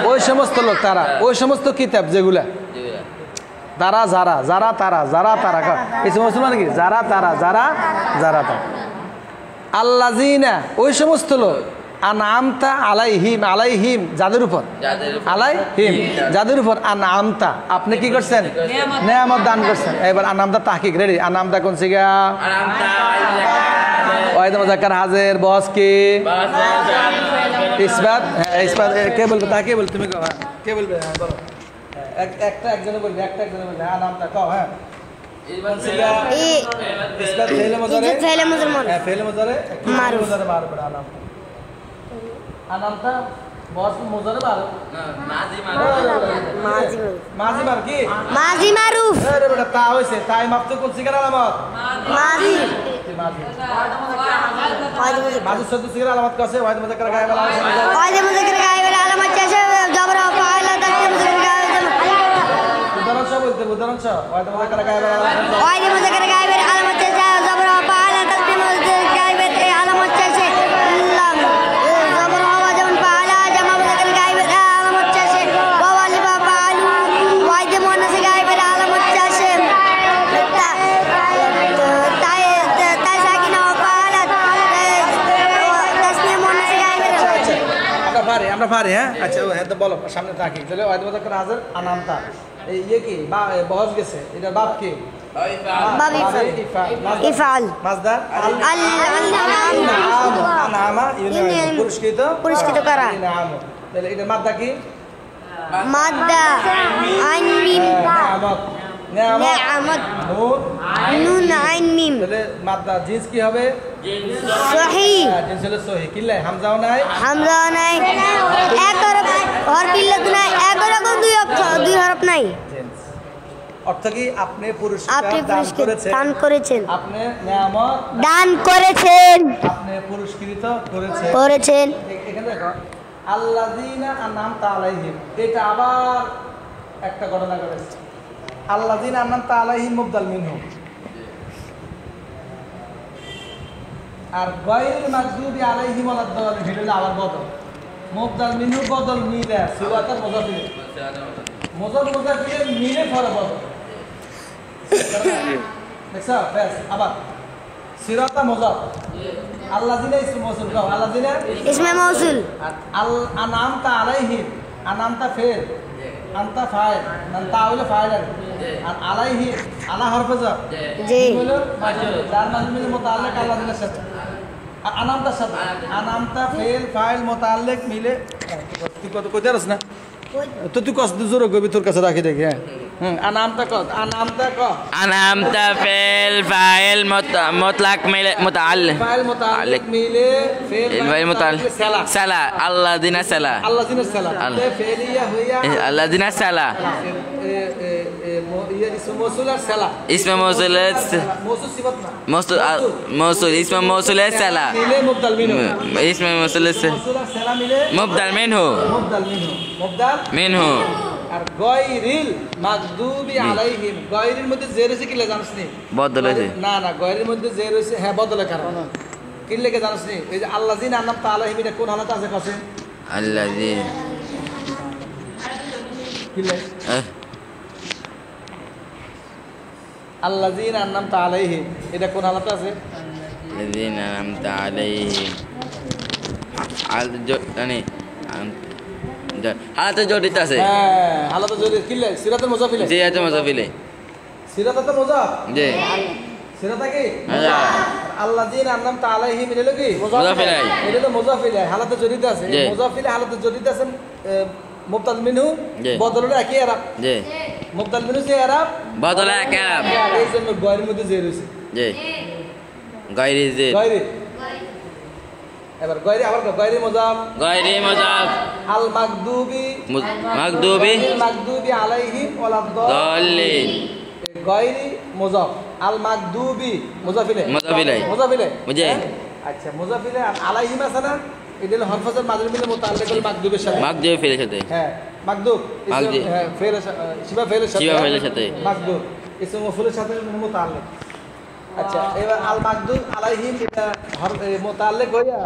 A: ওই সমস্ত লোক তারা ওই সমস্ত কিতাব যেগুলা তারা যারা যারা তারা যারা তারা ইসমে মৌসুল মানে কি যারা তারা যারা যারা তারা আল্লাযিনা ওই সমস্ত লোক আনআমতা আলাইহিম আলাইহিম যাদের উপর আলাইহিম যাদের উপর আনআমতা আপনি কি করছেন নেয়ামত দান করছেন এবার আনআমতা তাহকিক রেডি আনআমতা কোন সিগা ওয়াহিদ মুযাক্কার হাজির বস কি ইসবাত ইসবাত কে বলবে তাকে বল তুমি কও হ্যাঁ কে বলবে হ্যাঁ বলো একটা একজনে বলবে একটা একজনে বলবে আনআমতা কও হ্যাঁ ইসবাত ফেলে মুজারে হ্যাঁ ফেলে মুজারে মারুফ মুজারে মারুফ আনআমতা আনামতা বস মুজারে মারুফ না মাজি মার কি
C: মাজি মারুফ
A: আরে বেটা তা হইছে তাই মাপতো কোন সিগার আলামত
C: মাজি
A: মাজি সদ্য সিগার আলামত কাছে ওয়াহিদ মুযাক্কার গায়েব আলামত
C: ওয়াহিদ মুযাক্কার গায়েব আলামত চাষে জবর ফাইল তাকে মুযাক্কার গায়েব
A: উদাহরণ সহ বলতে উদাহরণ সহ ওয়াহিদ মুযাক্কার গায়েব আলামত
C: ওয়াহিদ মুযাক্কার গায়েব আলামত চাষে জবর ফাইল তাকে মুযাক্কার গায়েব আলামত চাষে জবর হওয়া যেমন ফাইল জামা মুযাক্কার গায়েব আলামত চাষে ওয়া লিবা ফাইল ওয়াহিদ মুয়ান্নাস গায়েব আলামত চাষে তাই সাকিনা ওয়া ফাইল তাসনিয়া মুয়ান্নাস গায়েব
A: আমরা পারি হ্যাঁ আচ্ছা ও হ্যাঁ তো বলো সামনে থাকি তাহলে ওয়াহিদ মুযাক্কার হাজির আনামতা এই ইয়ে কি বা বহস গেছে এটা বাপ কি
C: বাব ইফআল
A: মাজদার আনআমা ইউনিয়ন পুরস্কৃত
C: করা
A: ইনআম তাহলে এটা মাদ্দা কি
C: মাদ্দা আইন মিম
A: নিয়ামত
C: নিয়ামত নুন আইন মিম
A: তাহলে মাদ্দা জিন্স কি হবে
C: সহিহ
A: জিন্স হলো সহি কিল্লা হামজাও নাই
C: হামজা নাই এক হরফ হরফ ইল্লাত নাই এক হরফ দুই হরফ নাই
A: জিন্স অর্থ কি আপনি পুরস্কার
C: আপনি
A: দান
C: পুরস্কার
A: করেছেন
C: দান করেছেন
A: আপনি নিয়ামত
C: দান করেছেন
A: আপনি পুরস্কৃত করেছেন
C: করেছেন
A: এখানে দেখো আল্লাযিনা আনআমতা আলাইহিম এটা আবার একটা ঘটনা ঘটেছে আল্লাযিনা আনআমতা আলাইহিম মুবদাল মিনহু আর গায়রুল মাগদুবি আলাইহিম ওয়ালাদ-দাল্লিন এটা আবার বদল মুবদাল মিনহু বদল মিলে সিওয়াতার মুযাফির মুযাফির মিলে ফরে বদল দেখছো বেশ আবার সিরাতা মুযাফ আল্লাযিনা ইসমে মৌসুল কও আল্লাযিনা
C: ইসমে মৌসুল
A: আনআমতা আলাইহিম আনআমতা ফেল আনতা ফাইল আনতা হলো ফাইল আর আলাইহিম আলা হরফ জার
C: জি
A: হলো মাজরুর যার মাজরুর মুতাআল্লিক আল্লাযিনার সাথে আর আনআমতার সাথে আনআমতা ফেল ফাইল মুতাআল্লিক মিলে তুই কত কইতে পারছ না তো তুই কষ্ট জোরে কইবি তোর কাছে রাখি দেখি হ্যাঁ আনআমতা কত আনআমতা ক
B: আনআমতা ফেল ফাইল মুতলাক মুতাআল্লিক
A: ফাইল মুতাআল্লিক মিলে
B: ফাইল মুতাআল্লিক সালা আল্লাযিনা সালা
A: আল্লাযিনা সালা তে ফেলিয়া হইয়া
B: আল্লাযিনা সালা
A: ইসমে মৌসুল আর সালা
B: ইসমে মৌসুল
A: মৌসুল সিফাত না
B: মৌসুল ইসমে মৌসুল সালা
A: মিলে মুবদাল মিনহু
B: ইসমে মৌসুল
A: মৌসুল আর সালা মিলে
B: মুবদাল মিনহু
A: মুবদাল
B: মিনহু
A: আর গায়রিল মাগদুবি আলাইহিম গায়রির মধ্যে জের আছে কি লে জানিস নি
B: বদল হয়েছে
A: না না গায়রির মধ্যে জের আছে হ্যাঁ বদলের কারণ কি লেগে জানিস নি এই যে আল্লাযিনা আনআমতা আলাইহিম এটা কোন হালাতে আছে কাছে
B: আল্লাযিনা
A: কি লে আল্লাযিনা আনআমতা আলাইহিম এটা কোন হালাতে আছে
B: আল্লাযিনা আনআমতা আলাইহিম হালাতে জড়িত আছে
A: হ্যাঁ হালাতে জড়িত কি লে সিরাতুল মুযাফিলে
B: জি আছে মুযাফিলে
A: সিরাতুল মুযাফ
B: জি
A: সিরাতা কি
B: আচ্ছা
A: আল্লাযিনা আনআমতা আলাইহিম এটা হলো কি
B: মুযাফিলে
A: এটা তো মুযাফিলে হালাতে জড়িত আছে
B: জি।
A: মুযাফিলে হালাতে জড়িত আছে মুবতাল মিনহু
B: জি।
A: বদলটা কি আরব
B: জি
A: মুবতাল মিনহু সে আরব
B: বদলা কারাব
A: এই জন্য গায়রির মধ্যে জের হইছে
B: জি গায়রি জি
A: গায়রি এবার গায়রি আবার গায়রি মুযাফ
B: গায়রি মুযাফ
A: আল মাগদুবি
B: মাগদুবি
A: আলাইহিম ওয়ালাদ-দাল্লিন
B: দাল্লিন
A: গায়রি মুযাফ আল মাগদুবি মুযাফিলে মুযাফিলে
B: জি
A: আচ্ছা মুযাফিলে আর আলাইহিম আছে না এটা হলো হরফাজের মাজরুর মিলে মুতাআল্লিক মাগদুবের সাথে
B: মাগদুবি ফেলে সাথে
A: হ্যাঁ মাগদুব
B: মাগদুব।
A: হ্যাঁ ফেল শিবা ফেলের সাথে
B: শিবা ফেলের সাথে।
A: মাগদুব ইসমে মফউলের সাথে মুতাআল্লিক আচ্ছা এবার আল মাগদুব আলাইহিম এটা মুতাআল্লিক হইয়া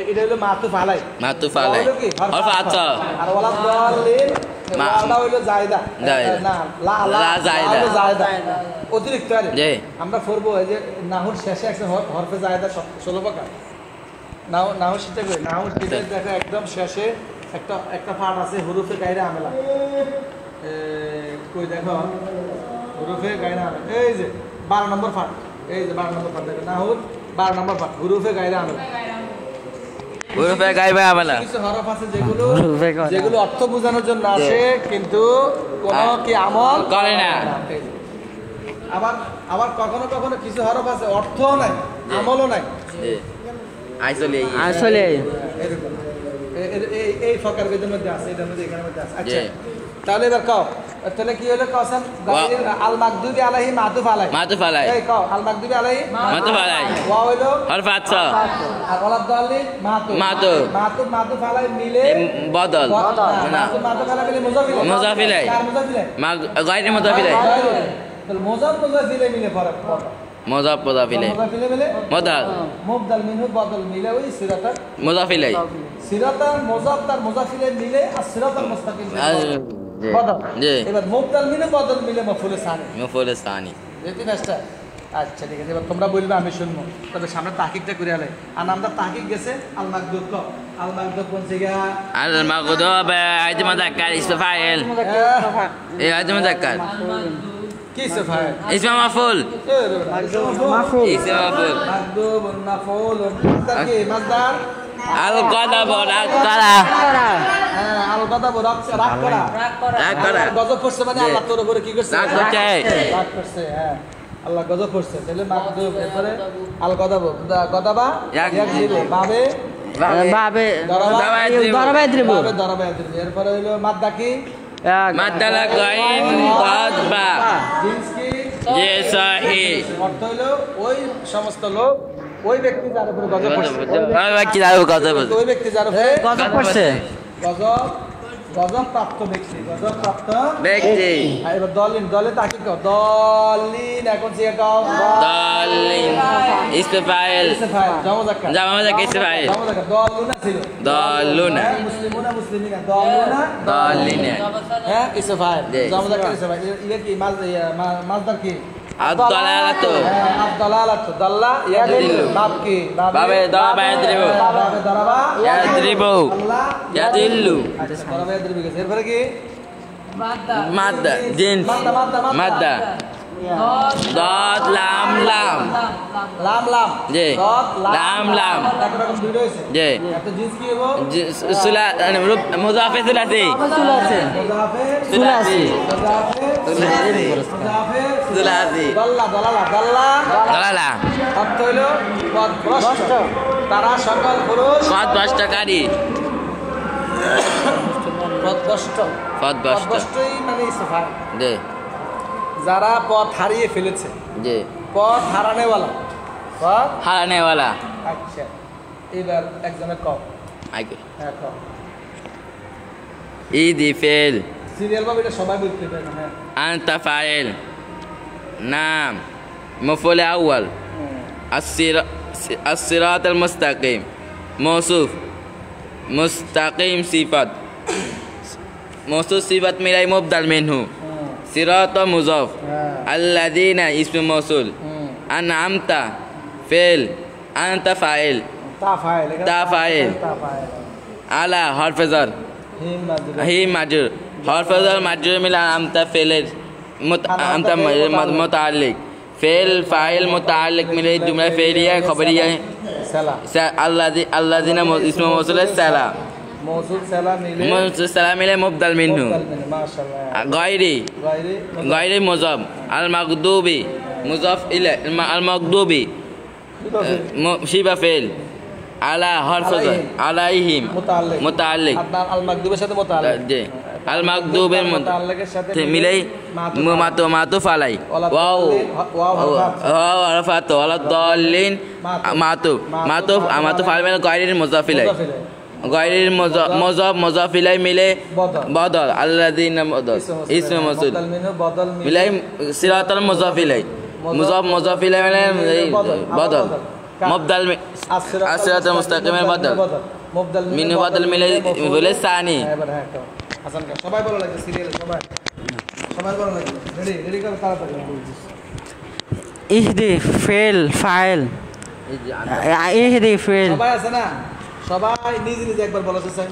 A: এটা হলো মাতুফ আলাই।
B: মাতুফ আলাই।
A: হলো কি?
B: হরফ আতফ।
A: আর ওয়ালা দাল্লিন ওয়ালা হলো জায়দা। না লা
B: জায়দা।
A: জায়দা অতিরিক্ত আরে
B: জি।
A: আমরা পড়বো এই যে নাহুর শেষে একটা হরফে জায়দা 16 প্রকার। নাহুর শিখতে কই নাহুর শিখতে দেখো একদম শেষে একটা পাঠ আছে হুরুফে গায়রে আমেলা। কই দেখো হুরুফে গায়রে আমেলা এই যে 12 নম্বর পাঠ। এই যে 12 নম্বর পাঠ দেখো নাহুর 12 নম্বর পাঠ হুরুফে গায়রে আমেলা।
B: হুরুফে গায়রে আমেলা।
A: কিছু হরফ আছে যেগুলো অর্থ বোঝানোর জন্য আসে কিন্তু কোনো কি আমল
B: করে না।
A: আবার কখনো কখনো কিছু হরফ আছে অর্থও নাই আমলও নাই।
D: আসলে
A: এরকম এই ফকার বেদের মধ্যে আছে এটার মধ্যে এখানের মধ্যে আছে। আচ্ছা তাহলে এবার কও তাহলে কি হলো কসম আল মাগদুবি আলাইহি মাতুফ আলাই।
B: মাতুফ আলাই।
A: এই কও আল মাগদুবি আলাইহি
B: মাতুফ আলাই।
A: ওয়া হলো
B: হরফ আতফ।
A: আর ওয়ালা দাল্লিন মাতুফ আলাই মিলে
B: বদল। না
A: মাতুফ আলাই মিলে মুজাফ ইলাই। কার মুজাফ ইলাই?
B: গায়রে মুজাফ ইলাই।
A: তাহলে মুজাফ ইলাই মিলে ফরক
B: মুজাফ ইলাই।
A: মুজাফ ইলাই মিলে
B: বদল।
A: মুবদাল মিনহু বদল মিলে ওই সিরাতার
B: মুজাফ ইলাই।
A: সিরাতার মুজাফ তার মুজাফ ইলাই মিলে আর সিরাতাল মুস্তাকিম বদল।
B: জি।
A: এবার মুবদাল মিনহু বদল মিলে মাফউল সানি।
B: মাফউল সানি।
A: এই তিনটা। আচ্ছা ঠিক আছে এবার তোমরা বলবে আমি শুনবো। তবে সামনে তাহকিকটা করে আলাই। আর নামটা তাহকিক গেছে আল মাগদুব ক আল মাগদুব কোন জায়গা?
B: আল মাগদুব আইজ মুযাক্কার ইসম ফাইল। এই আইজ মুযাক্কার
A: কি সিফাত?
B: ইসম মাফউল।
A: মাফউল।
B: ইসম মাফউল।
A: মাগদুব মাফউল মাসদার কি মাসদার?
B: আল গদাব রাগ করা।
A: হ্যাঁ আল গদাব রাগ করা।
B: রাগ করা।
A: গজব করছে মানে আল্লাহ তোর উপরে কি করছে?
B: রাগ করছে।
A: রাগ করছে হ্যাঁ আল্লাহ গজব করছে। তাহলে মাগদুব এরপরে আল গদাব গদাবা ইয়াকজিব বাবে
D: দরাবাইদ্রিবু।
A: এরপরে হলো মাদ্দা কি?
B: মাদ্দালা গাইন গদবা।
A: জিন্স কি?
B: জি সহি।
A: অর্থ হলো ওই সমস্ত লোক ওই ব্যক্তি যার উপরে গজব করছে।
B: ওই ব্যক্তি যার উপরে গজব করছে।
A: ওই ব্যক্তি যার উপরে
D: গজব করছে।
A: গজব প্রাপ্ত ব্যক্তি। গজব প্রাপ্ত
B: ব্যক্তি।
A: এবার দলিন দলে তাকিদ কর। দলিন এখন সে কাও
B: দালিন ইসম ফাইল।
A: জামা যাক্কা
B: ইসম ফাইল।
A: জামা যাক্কা দলুনা ছিল।
B: দালুনা।
A: মুসলিমুনা মুসলিমিনা দলুনা
B: দালিনা।
A: হ্যাঁ ইসম ফাইল
B: জি।
A: জামা যাক্কা ইসম ফাইল। এটা কি মাসদার কি?
B: আদ-দালালাতু।
A: আদ-দালালাতু দাল্লা ইয়াদিল্লু। বাব কি?
B: বাবে দারাবা ইয়াদরিবু।
A: বাবে দারাবা
B: ইয়াদরিবু।
A: আল্লাহ
B: ইয়াদিল্লু।
A: আচ্ছা দারাবা ইয়াদরিবু গেছে। এরপরে কি?
B: মাদ্দা জিন্স। মাদ্দা দাদ লাম লাম।
A: লাম লাম
B: জি।
A: দত
B: লাম লাম।
A: একরকম দুটো হইছে।
B: জি।
A: একটা জিন্স কি হবো?
B: সুলা মুজাফে সুলাসি।
A: মুজাফে
B: সুলাসি।
A: মুজাফে
B: সুলাসি।
A: দল্লা দলালা দল্লা
B: দালালা।
A: অর্থ হইল পথভ্রষ্ট। তারা সকল পুরুষ
B: পথ ভ্রষ্টকারী।
A: পথভ্রষ্ট।
B: পথভ্রষ্ট।
A: পথভ্রষ্টই মানে ইসফা।
B: জি।
A: যারা পথ হারিয়ে ফেলেছে।
B: জি।
A: পথ হারানেওয়ালা। পথ
B: হারানে वाला।
A: আচ্ছা এবার একজনে কও।
B: আগে
A: হ্যাঁ কও।
B: ইদি ফেল।
A: সিরিয়াল ভাবে এটা সবাই বলতে পারে না।
B: আনতা ফাইল। নাম মফউল আউয়াল। الصراط المستقيم موصوف مستقيم صفات موصوف صفات মিলাই মুবদাল মিনহু صراط مضاف الذين اسم موصول أنعمت فعل أنت فاعل تا فاعل على حرف جر هي مجرور حرف جر مجرور মিলে أنعمت فعل أنت متعلق فعل فاعل متعلق মিলে জুমলা ফেলিয়া খবরিয়া الذين اسم موصول السلام
A: موصول سلام মিলে
B: موصول سلام মিলে মুবদাল মিনহু
A: মাশাআল্লাহ
B: غير مضاف المغضوبي مضاف إلى المغضوبي شبه فعل على حرف جر عليهم متعلق
A: المغضوبের সাথে মুতাআল্লিক
B: জি المغضوبের
A: মুতাআল্লিকের সাথে
B: মিলাই মাতুফ আলাই ওয়াও হরফাত ওয়ালা দাল্লিন মাতুফ আলাই গায়রিল মুজাফ ইলাই গায়রিল মুজাফ ইলাই মিলে বদল আল্লাযিনা বদল ইসম মাসউল মিলাই সিরাতাল মুজাফ ইলাই মুজাফ ইলাই মিলে বদল মুবদাল আসিরাতুল মুস্তাকিমের বদল মিন বদল মিলে বলে সানি
A: এবার হ্যাঁ একটা হাসান কা সবাই বলা লাগবে সিরিয়াল সবাই সবাই বলা লাগবে রেডি রেডি করে তাড়াতাড়ি
D: ইহদি ফেল ফাইল ইহদি ফেল
A: সবাই আছে না সবাই নিজে নিজে একবার বলো তো স্যার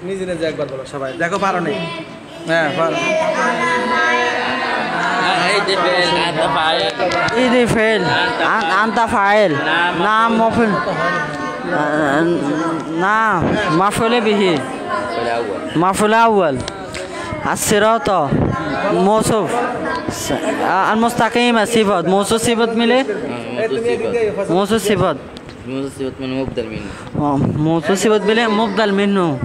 A: নিজে নিজে একবার বলো সবাই দেখো পারো নি হ্যাঁ পারো
B: ইহদি ফেল আনতা ফাইল
D: ইহদি ফেল আনতা ফাইল নাম মফুল নাম মাফুল বিহি মাফুল আউয়াল الصراط موصوف المستقيم صفات موصوف صفات মিলে موصوف صفات
B: মুসিবত মিন মুবদাল মিন
D: موصوف صفات মিলে مبدل منه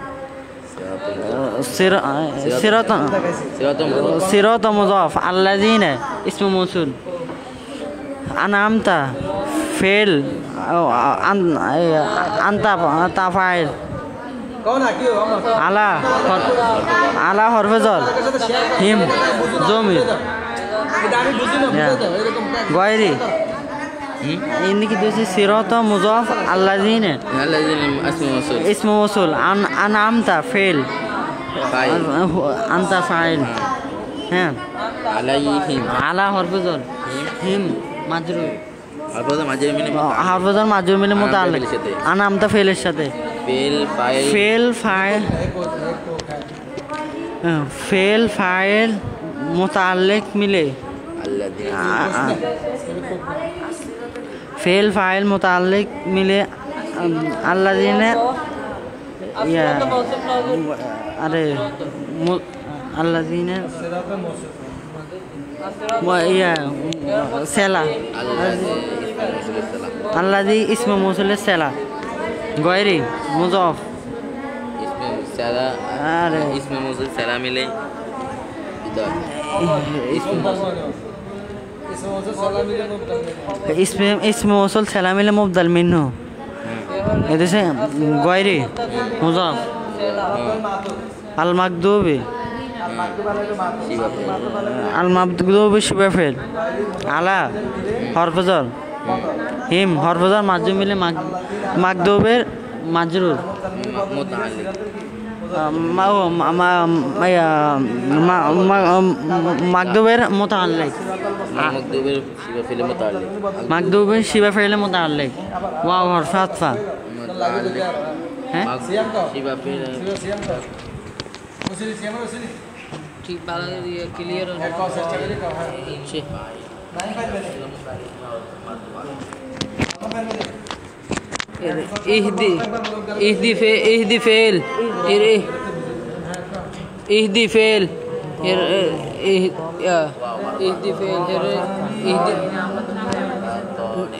D: صراط صراط مضاف الذين اسم موصول أنعمت فعل أنت فاعل
A: কও না কি
D: আলা হরফজল হিম জমির
A: এটা আমি বুঝি না বুঝাই দাও এরকম
D: গয়রি ইনকি দুসি সিরাত মুজাফ আল্লাযিনা ইসমু মৌসুল আনআমতা ফেল আনতা ফাইল হ্যাঁ
B: আলাইহিম
D: আলা হরফজল হিম মাজরুর
B: হাফজার
D: মাজরুর মিলে মুতাআল্লিক আনআমতা ফেলের সাথে फेल फाइल मुताल्लिक मिले फेल फाइल मुताल्लिक मिले अल्लाज़ीने या अरे अल्लाज़ीने या सेला अल्लाज़ी इसमें मौसूल सेला गैरी मुज़ाफ
B: अरे इसमें मुझे सला मिले
D: इसमें मौसूल सला मिले मुबदल मिन्हु इधर से गैरी मुज़ाफ अल मकदूबी शिबा फेल आला हरफजल हिम हरफजल মাজরুর মিলে মাকদুবের মাজরুর মাকদুবের মুতাআল্লিক মাকদুবের শিবা ফেলে মুতাআল্লিক ওয়াও হরফ আতফা হ্যাঁ
B: শিবা ফেল
D: ঠিক ভালো ক্লিয়ার اهدي فعل اهدي فعل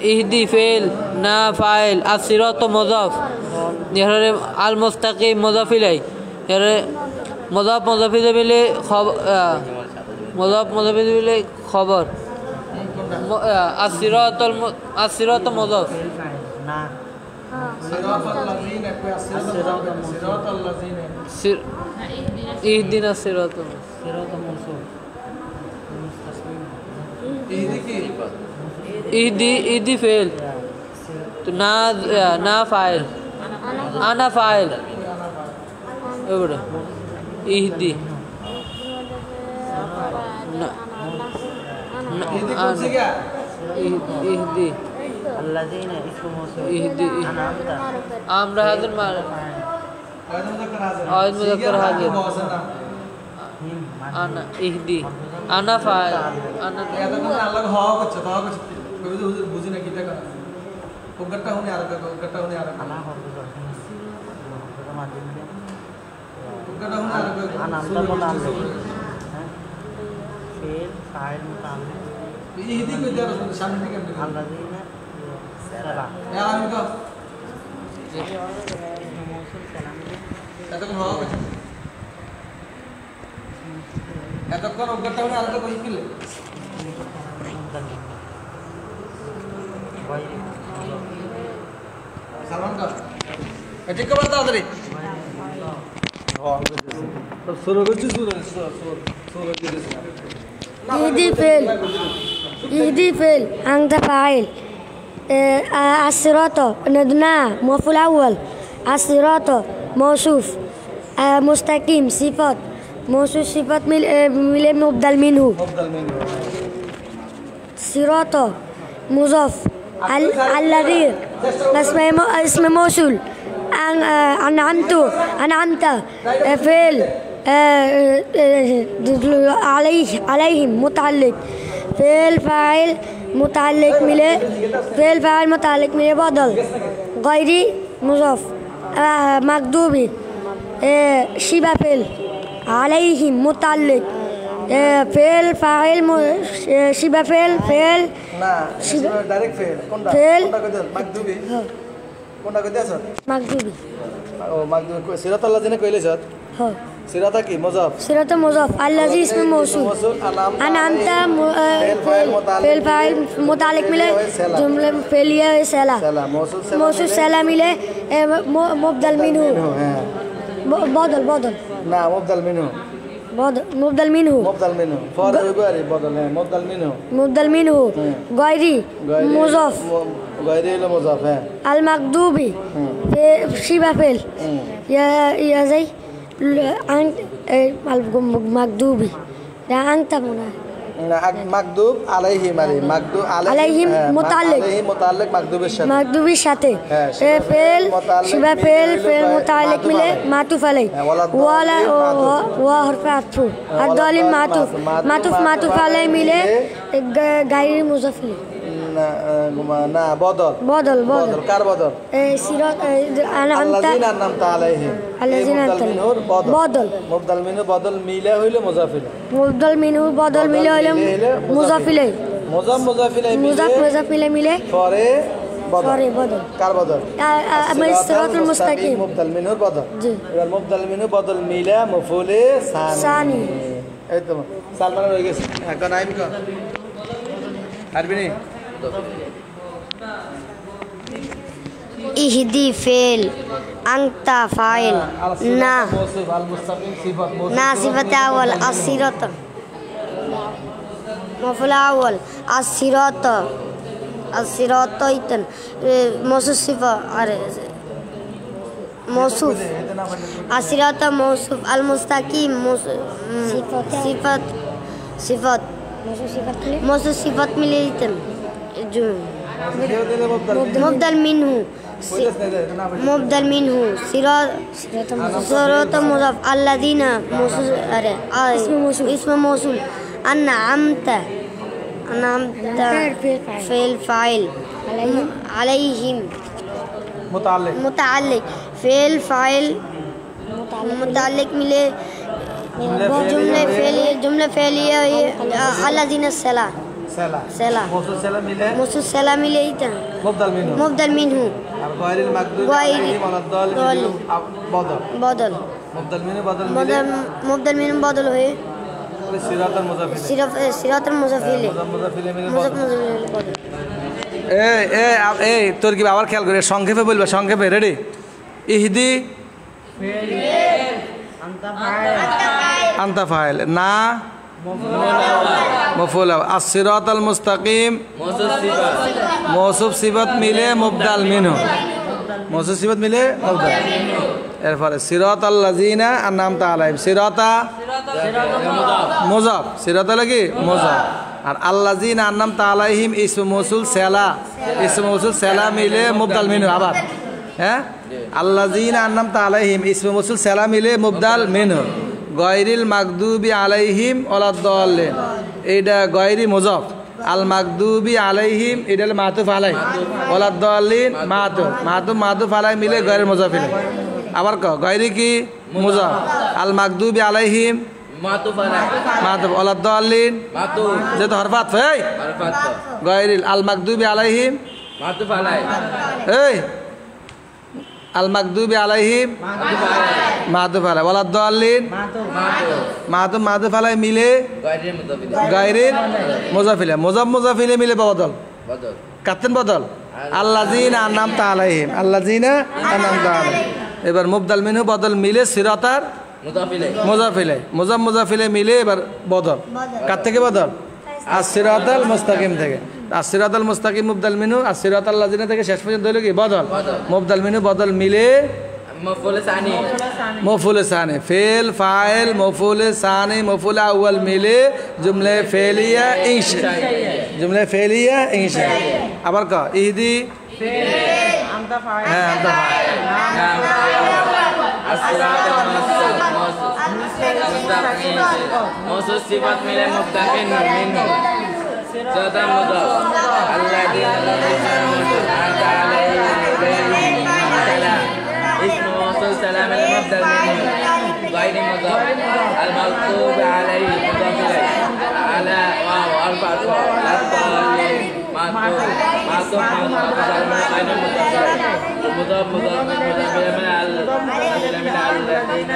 D: اهدي فعل نا فاعل الصراط مضاف المستقيم مضاف اليه مضاف مضاف اليه خبر مضاف مضاف اليه خبر الصراط مضاف اهدنا الصراط اهدي فعل تو না ফাইল আনা ফাইল এবারে ইহদি ইহদি الذين اسمه اهدي আমরা হাজির মার আয়াত মুযাক্কার হাজির আনা ইহদি আনা ফাইল আনা
A: এটা তো আল্লাহ হওয়া করছে কবি তো বুঝি না কিটা করা ওগটা হুনে আর ওগটা হুনে আর আনা হরফ ওগটা হুনে আর আনা মুতাআল্লিক হ্যাঁ ফেল ফাইল মুতাআল্লিক ইহদি কই দেওয়ার সামনে থেকে আল্লাযিনা এতক্ষণ অজ্ঞাটা হলে আলাদা করে কিনলে সালমান কা ঠিক করে তাড়াতাড়ি শুরু করছি
C: اهدي فعل أنت فاعل الصراط ندنا مفعول أول الصراط موصوف مستقيم صفات موصوف صفات مل مبدل منه صراط مضاف الذي اسم موصول أنعمت فعل عليهم متعلق فعل فاعل متعلق ملي فعل فاعل متعلق ملي بدل غيري مضاف مكذوب شبه فعل عليهم متعلق فعل فاعل شبه فعل فعل
A: না ডাইরেক্ট ফেল কোনটা
C: ফেল।
A: কোনটা কইতে মাকদুবি কোনটা কইতে আছে
C: مكذوب
A: ও মাকদুবি সিরাতাল লাযিনা কইলে স্যার
C: ها
A: সিরাতা কি মুজাফ
C: صراط مضاف الذي اسم موصول أنعمت فعل فاعل متعلق ملي جملة فعلية سلا
A: সালাম মৌসুল
C: موصول سلا ملي مبدل منه
A: হ্যাঁ
C: بدل
A: না মুবদাল মিনহু
C: مبدل منه
A: মুবদাল মিনহু ফর ওইবারে বদল হ্যাঁ মুবদাল মিনহু
C: مبدل منه غيري مضاف
A: গায়রে হলো মুজাফ হ্যাঁ
C: المكذوب شبه فعل يا زي المكذوب ده أنت منى
A: না মাকদুব আলাইহিম মাকদুব
C: عليهم متعلق
A: আলাইহিম মুতাআল্লিক মাকদুবের সাথে
C: مكذوب الشاتي
A: হ্যাঁ,
C: فعل
A: متعلق
C: شبه فعل فعل متعلق
A: معطوف
C: ملي
A: عليه.
C: معطوف عليه
A: ولا
C: ولا
A: الضالين معطوف.
C: وحرف عطف
A: ولا
C: الضالين
A: الضال
C: معطوف
A: معطوف
C: معطوف عليه ملي غير مضاف إليه
A: না বদল
C: بدل
A: কার বদল
C: صراط أنعمت
A: আল্লাযিনা আনআমতা আলাইহিম
C: الذين
A: মুবদাল
C: أنعمت
A: মিনহুর বদল
C: بدل
A: মুবদাল মিনহু বদল মিলে হইলো মুজাফিল
C: مبدل منه بدل ملي ولا مضاف إليه
A: মুজাফিল
C: مضاف إليه ملي
A: পরে বদল
C: فوري بدل
A: কার বদল
C: أما الصراط المستقيم
A: মুবদাল মিনহুর বদল
C: জি।
A: এবার মুবদাল মিনহু বদল মিলে মফউলে
C: সানি।
A: এই তো সালমান হয়ে গেছে এখন আইম কর পারবি নি
C: ইহদি ফেল আংতা ফাইল না
A: মৌসুফ আল মুস্তাকিম সিফাত
C: না সিফাত আওয়াল আসিরাত মফুল আওয়াল আসিরাত ইতন মৌসুফ সিফা আরে মৌসুফ আসিরাত মৌসুফ আল মুস্তাকিম সিফাত মৌসুফ সিফাত মিলে ইতন مبدل منه صراط مضاف الذين اسم موصول أنعمت فعل فاعل عليهم متعلق فعل فاعل متعلق ملي جملة فعلية الذين السلا سلا موصول سلا ملي مبدل منه
A: আর গায়রিল মাকদুব আলাইহিম ওয়ালাদ-দাল্লিন
C: بدل مبدل منه بدل হয়ে
A: সিরাতাল মুজাফিল
C: صراط المضافين
A: মুজাফিল মিলে
C: مضاف بدل
A: এই তোর কি আবার খেয়াল করে সংক্ষেপে বলবে সংক্ষেপে রেডি ইহদি আনতা ফাইল না মফউল as-siratal mustaqim মৌসুফ সিফাত মিলে মুবদাল মিনহু মৌসুফ সিফাত মিলে মুবদাল এরপরে সিরাতাল লাযিনা আনআমতা আলাইহিম সিরাতা মুজাফ সিরাতা লাগি মুজাফ আর আল্লাযিনা আনআমতা আলাইহিম ইসমু মৌসুল সেলা মিলে মুবদাল মিনহু আবার হ্যাঁ আল্লাযিনা আনআমতা আলাইহিম ইসমু মৌসুল সেলা মিলে মুবদাল মিনহু গায়রিল মাকদুবি আলাইহিম ওয়ালাদ-দাল্লিন এইটা গায়রি মুজাফ আল মাকদুবি আলাইহিম এটা হলো মাতুফ আলাই ওয়ালাদ-দাল্লিন মাতুফ আলাই মিলে গায়রিল মুজাফিল আবার গায়রি কি মুজাফ আল মাকদুবি আলাইহিম মাতুফ ওয়ালাদ-দাল্লিন যেহেতু হরফাত এই গায়রিল আল মাকদুবি আলাইহিম এই আল মাকদুবি আলাইহিম মাতুফ আলাই ওয়ালাদ-দাল্লিন মাতুফ আলাই মিলে গায়রিল মুজাফিল মুজাফিলে মিলে বদল কাতেন বদল আল্লাযিনা আনআমতা আলাইহিম আল্লাযিনা আনআমতা আলাইহিম এবার মুবদাল মিনহু বদল মিলে সিরাতার মুজাফিলে মুজাফিলে মিলে এবার বদল কার থেকে বদল আসিরাতাল মুস্তাকিম থেকে। আসিরাতাল মুস্তাকিম মুবদাল মিনু, আসিরাতাল লাযিনা থেকে শেষ পর্যন্ত হলো কি বদল। মুবদাল মিনু বদল মিলে
B: مفعول ثاني
A: মফুল সানি, ফেল ফাইল মফুল সানি মফুল আউয়াল মিলে জুমলে ফেলিয়া ইনশা, জুমলে ফেলিয়া ইনশা। আবার ক ইহদি
D: আমতা ফাইল
A: হ্যাঁ আমতা ফাইল।
B: موصول صفات मिले मुबदा मिनहु ज़ादा मुज़ाफ الذين اسم موصول سلام المبدا منه غير مضاف المكتوب عليه مضاف اليه على واو اربعه الضالين معطوف غير مضاف مضاف من الذين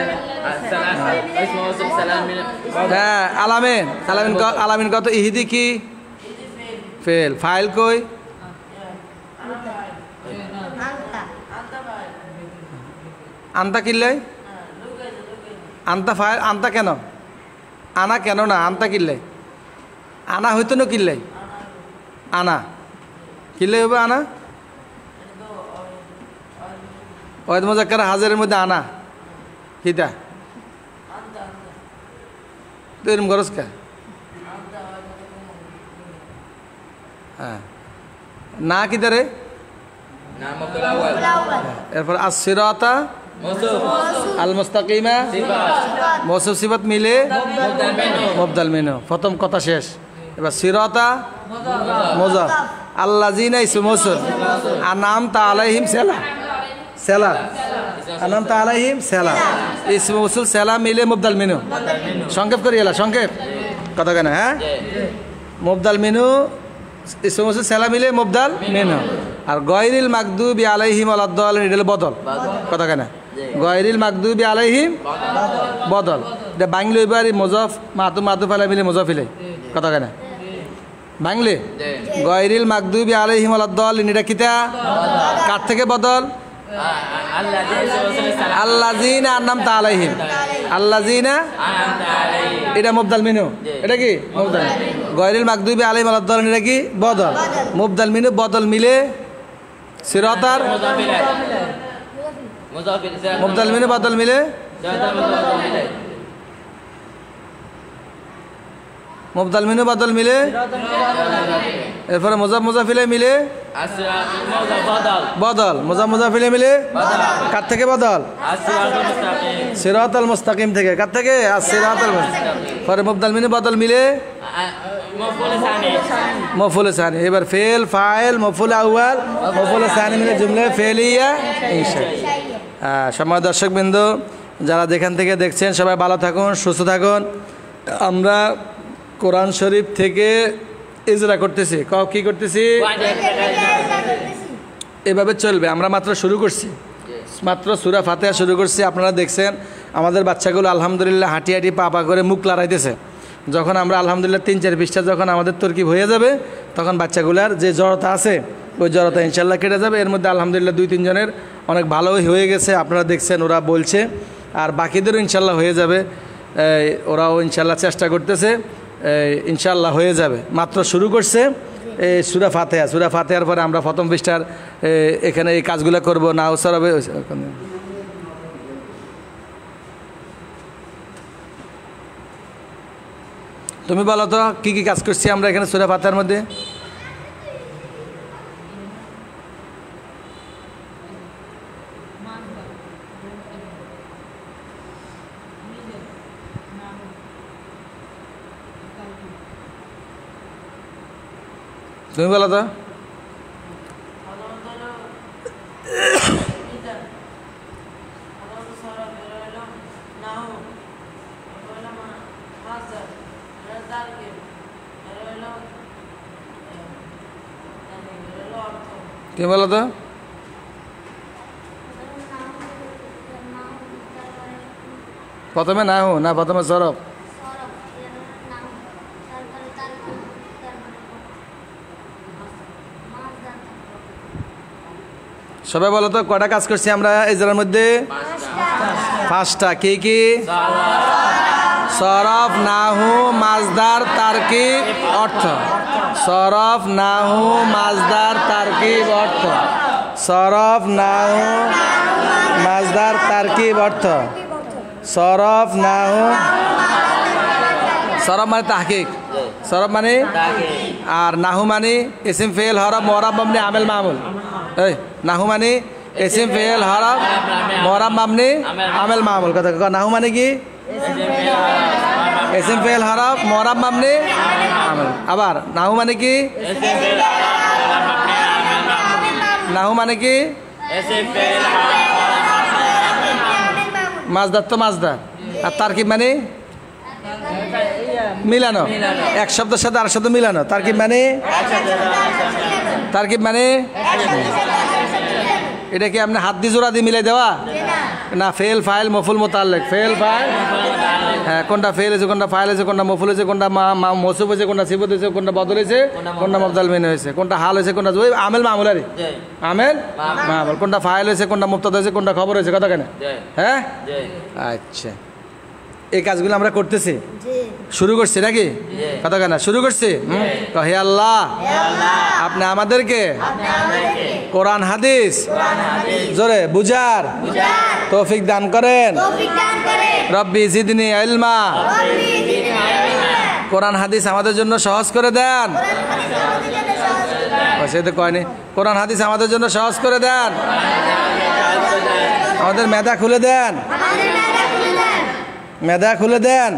B: اسم موصول سلام من
A: হ্যাঁ আলামিন, আলামিন আলামিন কত ইহদি কি ফেল, ফাইল কই আনতা কিল্লাই, আনতা ফাইল, আনতা কেন, আনা কেন না, আনতা কিল্লাই, আনা হইতো না কিল্লাই, আনা কিল্লাই হবে আনা, ওয়াহিদ মুজাক্কার হাজারের মধ্যে আনা কিতা তো এরম গরজ কা। হ্যাঁ না কিদারে
B: نعم مفعول اول
A: এরপর আসিরাতা
B: موصوف
A: আল মুস্তাকিমা
B: صفات
A: মৌসুফ সিফাত মিলে
B: مبدا منه
A: মুবদাল মিনহু, প্রথম কথা শেষ। এবার সিরাতা মুজাফ, আল্লাযিনা ইসমু মৌসুল, আনামতা আলাইহিম সেলা, সেলা আনামতা আলাইহিম সেলা, ইসমু মৌসুল সেলা মিলে মুবদাল মিনহু। সংক্ষেপ করি এলা সংক্ষেপ কথা কেন হ্যাঁ, মুবদাল মিনহু ইসমু মৌসুল সেলা মিলে মুবদাল মিনহু। আর গয়রিল মাগদুবি আলাইহিম ওয়ালাদ-দালিন এটা হলো বদল কথা কেন, গয়রিল মাগদুবি আলাইহিম বদল, এটা বাংলা এবারে মুজাফ মাতুফ মাতুফ আলাই মিলে মুজাফ ইলাই কথা কেন বাংলা। গয়রিল মাগদুবি আলাইহিম ওয়ালাদ-দালিন এটা কিতা কার থেকে বদল, আল্লাযিনা আনআমতা আলাইহিম, আল্লাযিনা এটা মুবদাল মিনহু, এটা কি মুবদাল। গয়রিল মাগদুবি আলাইহিম ওয়ালাদ-দালিন এটা কি বদল, মুবদাল মিনহু বদল মিলে সিরাতার
B: مضاف اليه مضاف اليه
A: মুবদাল মিনহু বদল মিলে
B: ज़ादा मुज़ाफ इलैह
A: মুবদাল মিনহু বদল মিলে, এরপরে মুজাফ মুজাফ ইলাইহি মিলে
B: الصراط الموضع بطل
A: বদল, মুজাফ মুজাফ ইলাইহি মিলে কার থেকে বদল,
B: الصراط المستقيم
A: সিরাতাল মুস্তাকিম থেকে, কার থেকে আসিরাতাল মুস্তাকিম। পরে মুবদাল মিনহু বদল মিলে
B: مفعول ثاني
A: মফুল সানি, এবার ফেল ফাইল মফুল আউয়াল মফুল সানি মিলে জুমলে ফেলিয়া ইনশা। সম্মানিত দর্শকবৃন্দ যারা যেখান থেকে দেখছেন সবাই ভালো থাকুন সুস্থ থাকুন। আমরা কোরআন শরীফ থেকে ইজরা করতেছি, কি করতেছি এভাবে চলবে। আমরা মাত্র শুরু করছি, মাত্র সূরা ফাতিহা শুরু করছি। আপনারা দেখছেন আমাদের বাচ্চাগুলো আলহামদুলিল্লাহ হাঁটি হাঁটি পা পা করে মুখ লড়াইতেছে। যখন আমরা আলহামদুলিল্লাহ 3-4 পৃষ্ঠা যখন আমাদের তরকিব হয়ে যাবে তখন বাচ্চাগুলার যে জড়তা আছে ওই জড়তা ইনশাল্লাহ কেটে যাবে। এর মধ্যে আলহামদুলিল্লাহ 2-3 জনের অনেক ভালোই হয়ে গেছে, আপনারা দেখছেন ওরা বলছে, আর বাকিদেরও ইনশাল্লাহ হয়ে যাবে। ওরাও ইনশাল্লাহ চেষ্টা করতেছে, ইনশাল্লাহ হয়ে যাবে। মাত্র শুরু করছে এই সূরা ফাতিহা, সূরা ফাতিহার পরে আমরা প্রথম পৃষ্ঠার এখানে এই কাজগুলো করবো না ওসর হবে। তুমি বলো তো কি কি কাজ করছি আমরা এখানে সূরা ফাতিহার মধ্যে। তুমি বলো তো কি বলো তো প্রথমে না হো না প্রথমে সরব সবাই বলো তো কয়টা কাজ করছি আমরা ইজরার মধ্যে? 5টা। কি কি? সরফ নাহু মাজদার তারকিব অর্থ সরফ নাহু মাজদার তারকিব অর্থ সরফ নাহু মাজদার তারকিব অর্থ সরফ নাহু সরফ মানে তাহকিক সরফ মানে আর নাহু মানে ইসিম ফেল হরফ মুআরাব মাবনি আমেল মামুল এই নাহু মানে ইসিম ফেল হরফ মুআরাব মাবনি আমেল মামুল কথা নাহু মানে কি ইসিম ফেল হরফ মুআরাব মাবনি আমেল আবার নাহু মানে কি নাহু মানে কি মাজদার তো মাজদার আর তারকিব মানে মিলানো এক শব্দের সাথে আর শব্দ মিলানো তারকিব মানে এটা কি আপনি হাত দিয়ে জোড়া দিয়ে মিলাই দেওয়া না ফেল ফাইল মফুল মোতাল্লেক ফেল ফাইল হ্যাঁ কোনটা ফেল হয়েছে কোনটা ফাইল হয়েছে কোনটা মফুল হয়েছে কোনটা মৌসুফ হয়েছে কোনটা সিবত হয়েছে কোনটা বদল হয়েছে কোনটা মবদাল মিন হয়েছে কোনটা হাল হয়েছে কোনটা আমেল মামুল আরে আমেল মামুল কোনটা ফাইল হয়েছে কোনটা মুবতাদা হয়েছে কোনটা খবর হয়েছে কথা কেন হ্যাঁ আচ্ছা এই কাজগুলো আমরা করতেছি শুরু করছি নাকি কথা কেন শুরু করছি হে আল্লাহ আপনি আমাদেরকে কোরআন হাদিস জোরে বুঝার তৌফিক দান করেন রব্বি জিদনি ইলমা কোরআন হাদিস আমাদের জন্য সহজ করে দেন সে তো কয়নি কোরআন হাদিস আমাদের জন্য সহজ করে দেন আমাদের মেধা খুলে দেন মেধা খুলে দেন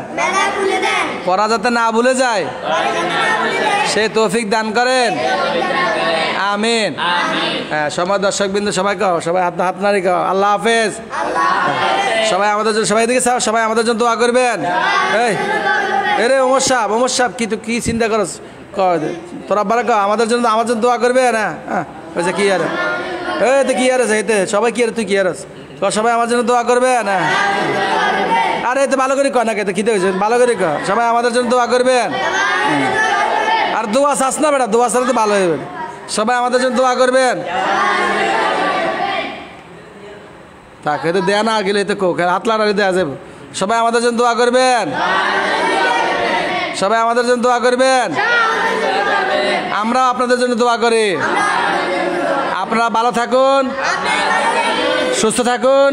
A: পড়া যাতে না ভুলে যায় সে তৌফিক দান করেন আমিন হ্যাঁ সবাই দর্শকবৃন্দ সবাই কও সবাই হাত নাড়ি কও আল্লাহ হাফেজ সবাই আমাদের জন্য সবাই দিকে চাও সবাই আমাদের জন্য দোয়া করবেন এই এরে ওমর সাহেব কি চিন্তা করস তোরা বারা কও আমাদের জন্য দোয়া করবে না হ্যাঁ কি আর এই তো কি আর আছে সবাই কি আর তুই কি আর সবাই আমার জন্য দোয়া করবে না আরে তো ভালো করে কয় না কে খিদে হয়েছে ভালো করে কয় সবাই আমাদের জন্য দোয়া করবেন আর দোয়া চাস না বেটা দোয়া ছাড়া তো ভালো হইবে সবাই আমাদের জন্য দোয়া করবেন তাকে তো দেয়া না গেলে তো কোক হাত লাড়ালে দেওয়া যাবে সবাই আমাদের জন্য দোয়া করবেন সবাই আমাদের জন্য দোয়া করবেন আমরাও আপনাদের জন্য দোয়া করি আপনারা ভালো থাকুন সুস্থ থাকুন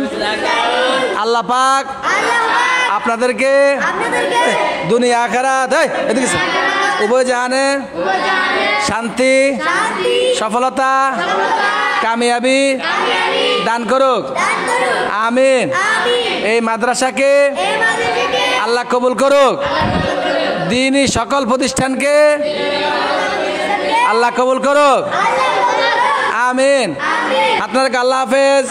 A: আল্লাহ পাক আপনাদেরকে দুনিয়া আখিরাত এদিকে উভয় জাহানে শান্তি সফলতা কামিয়াবি দান করুক আমিন এই মাদ্রাসাকে আল্লাহ কবুল করুক দ্বীনি সকল প্রতিষ্ঠানকে আল্লাহ কবুল করুক আমিন আপনাদেরকে আল্লাহ হাফেজ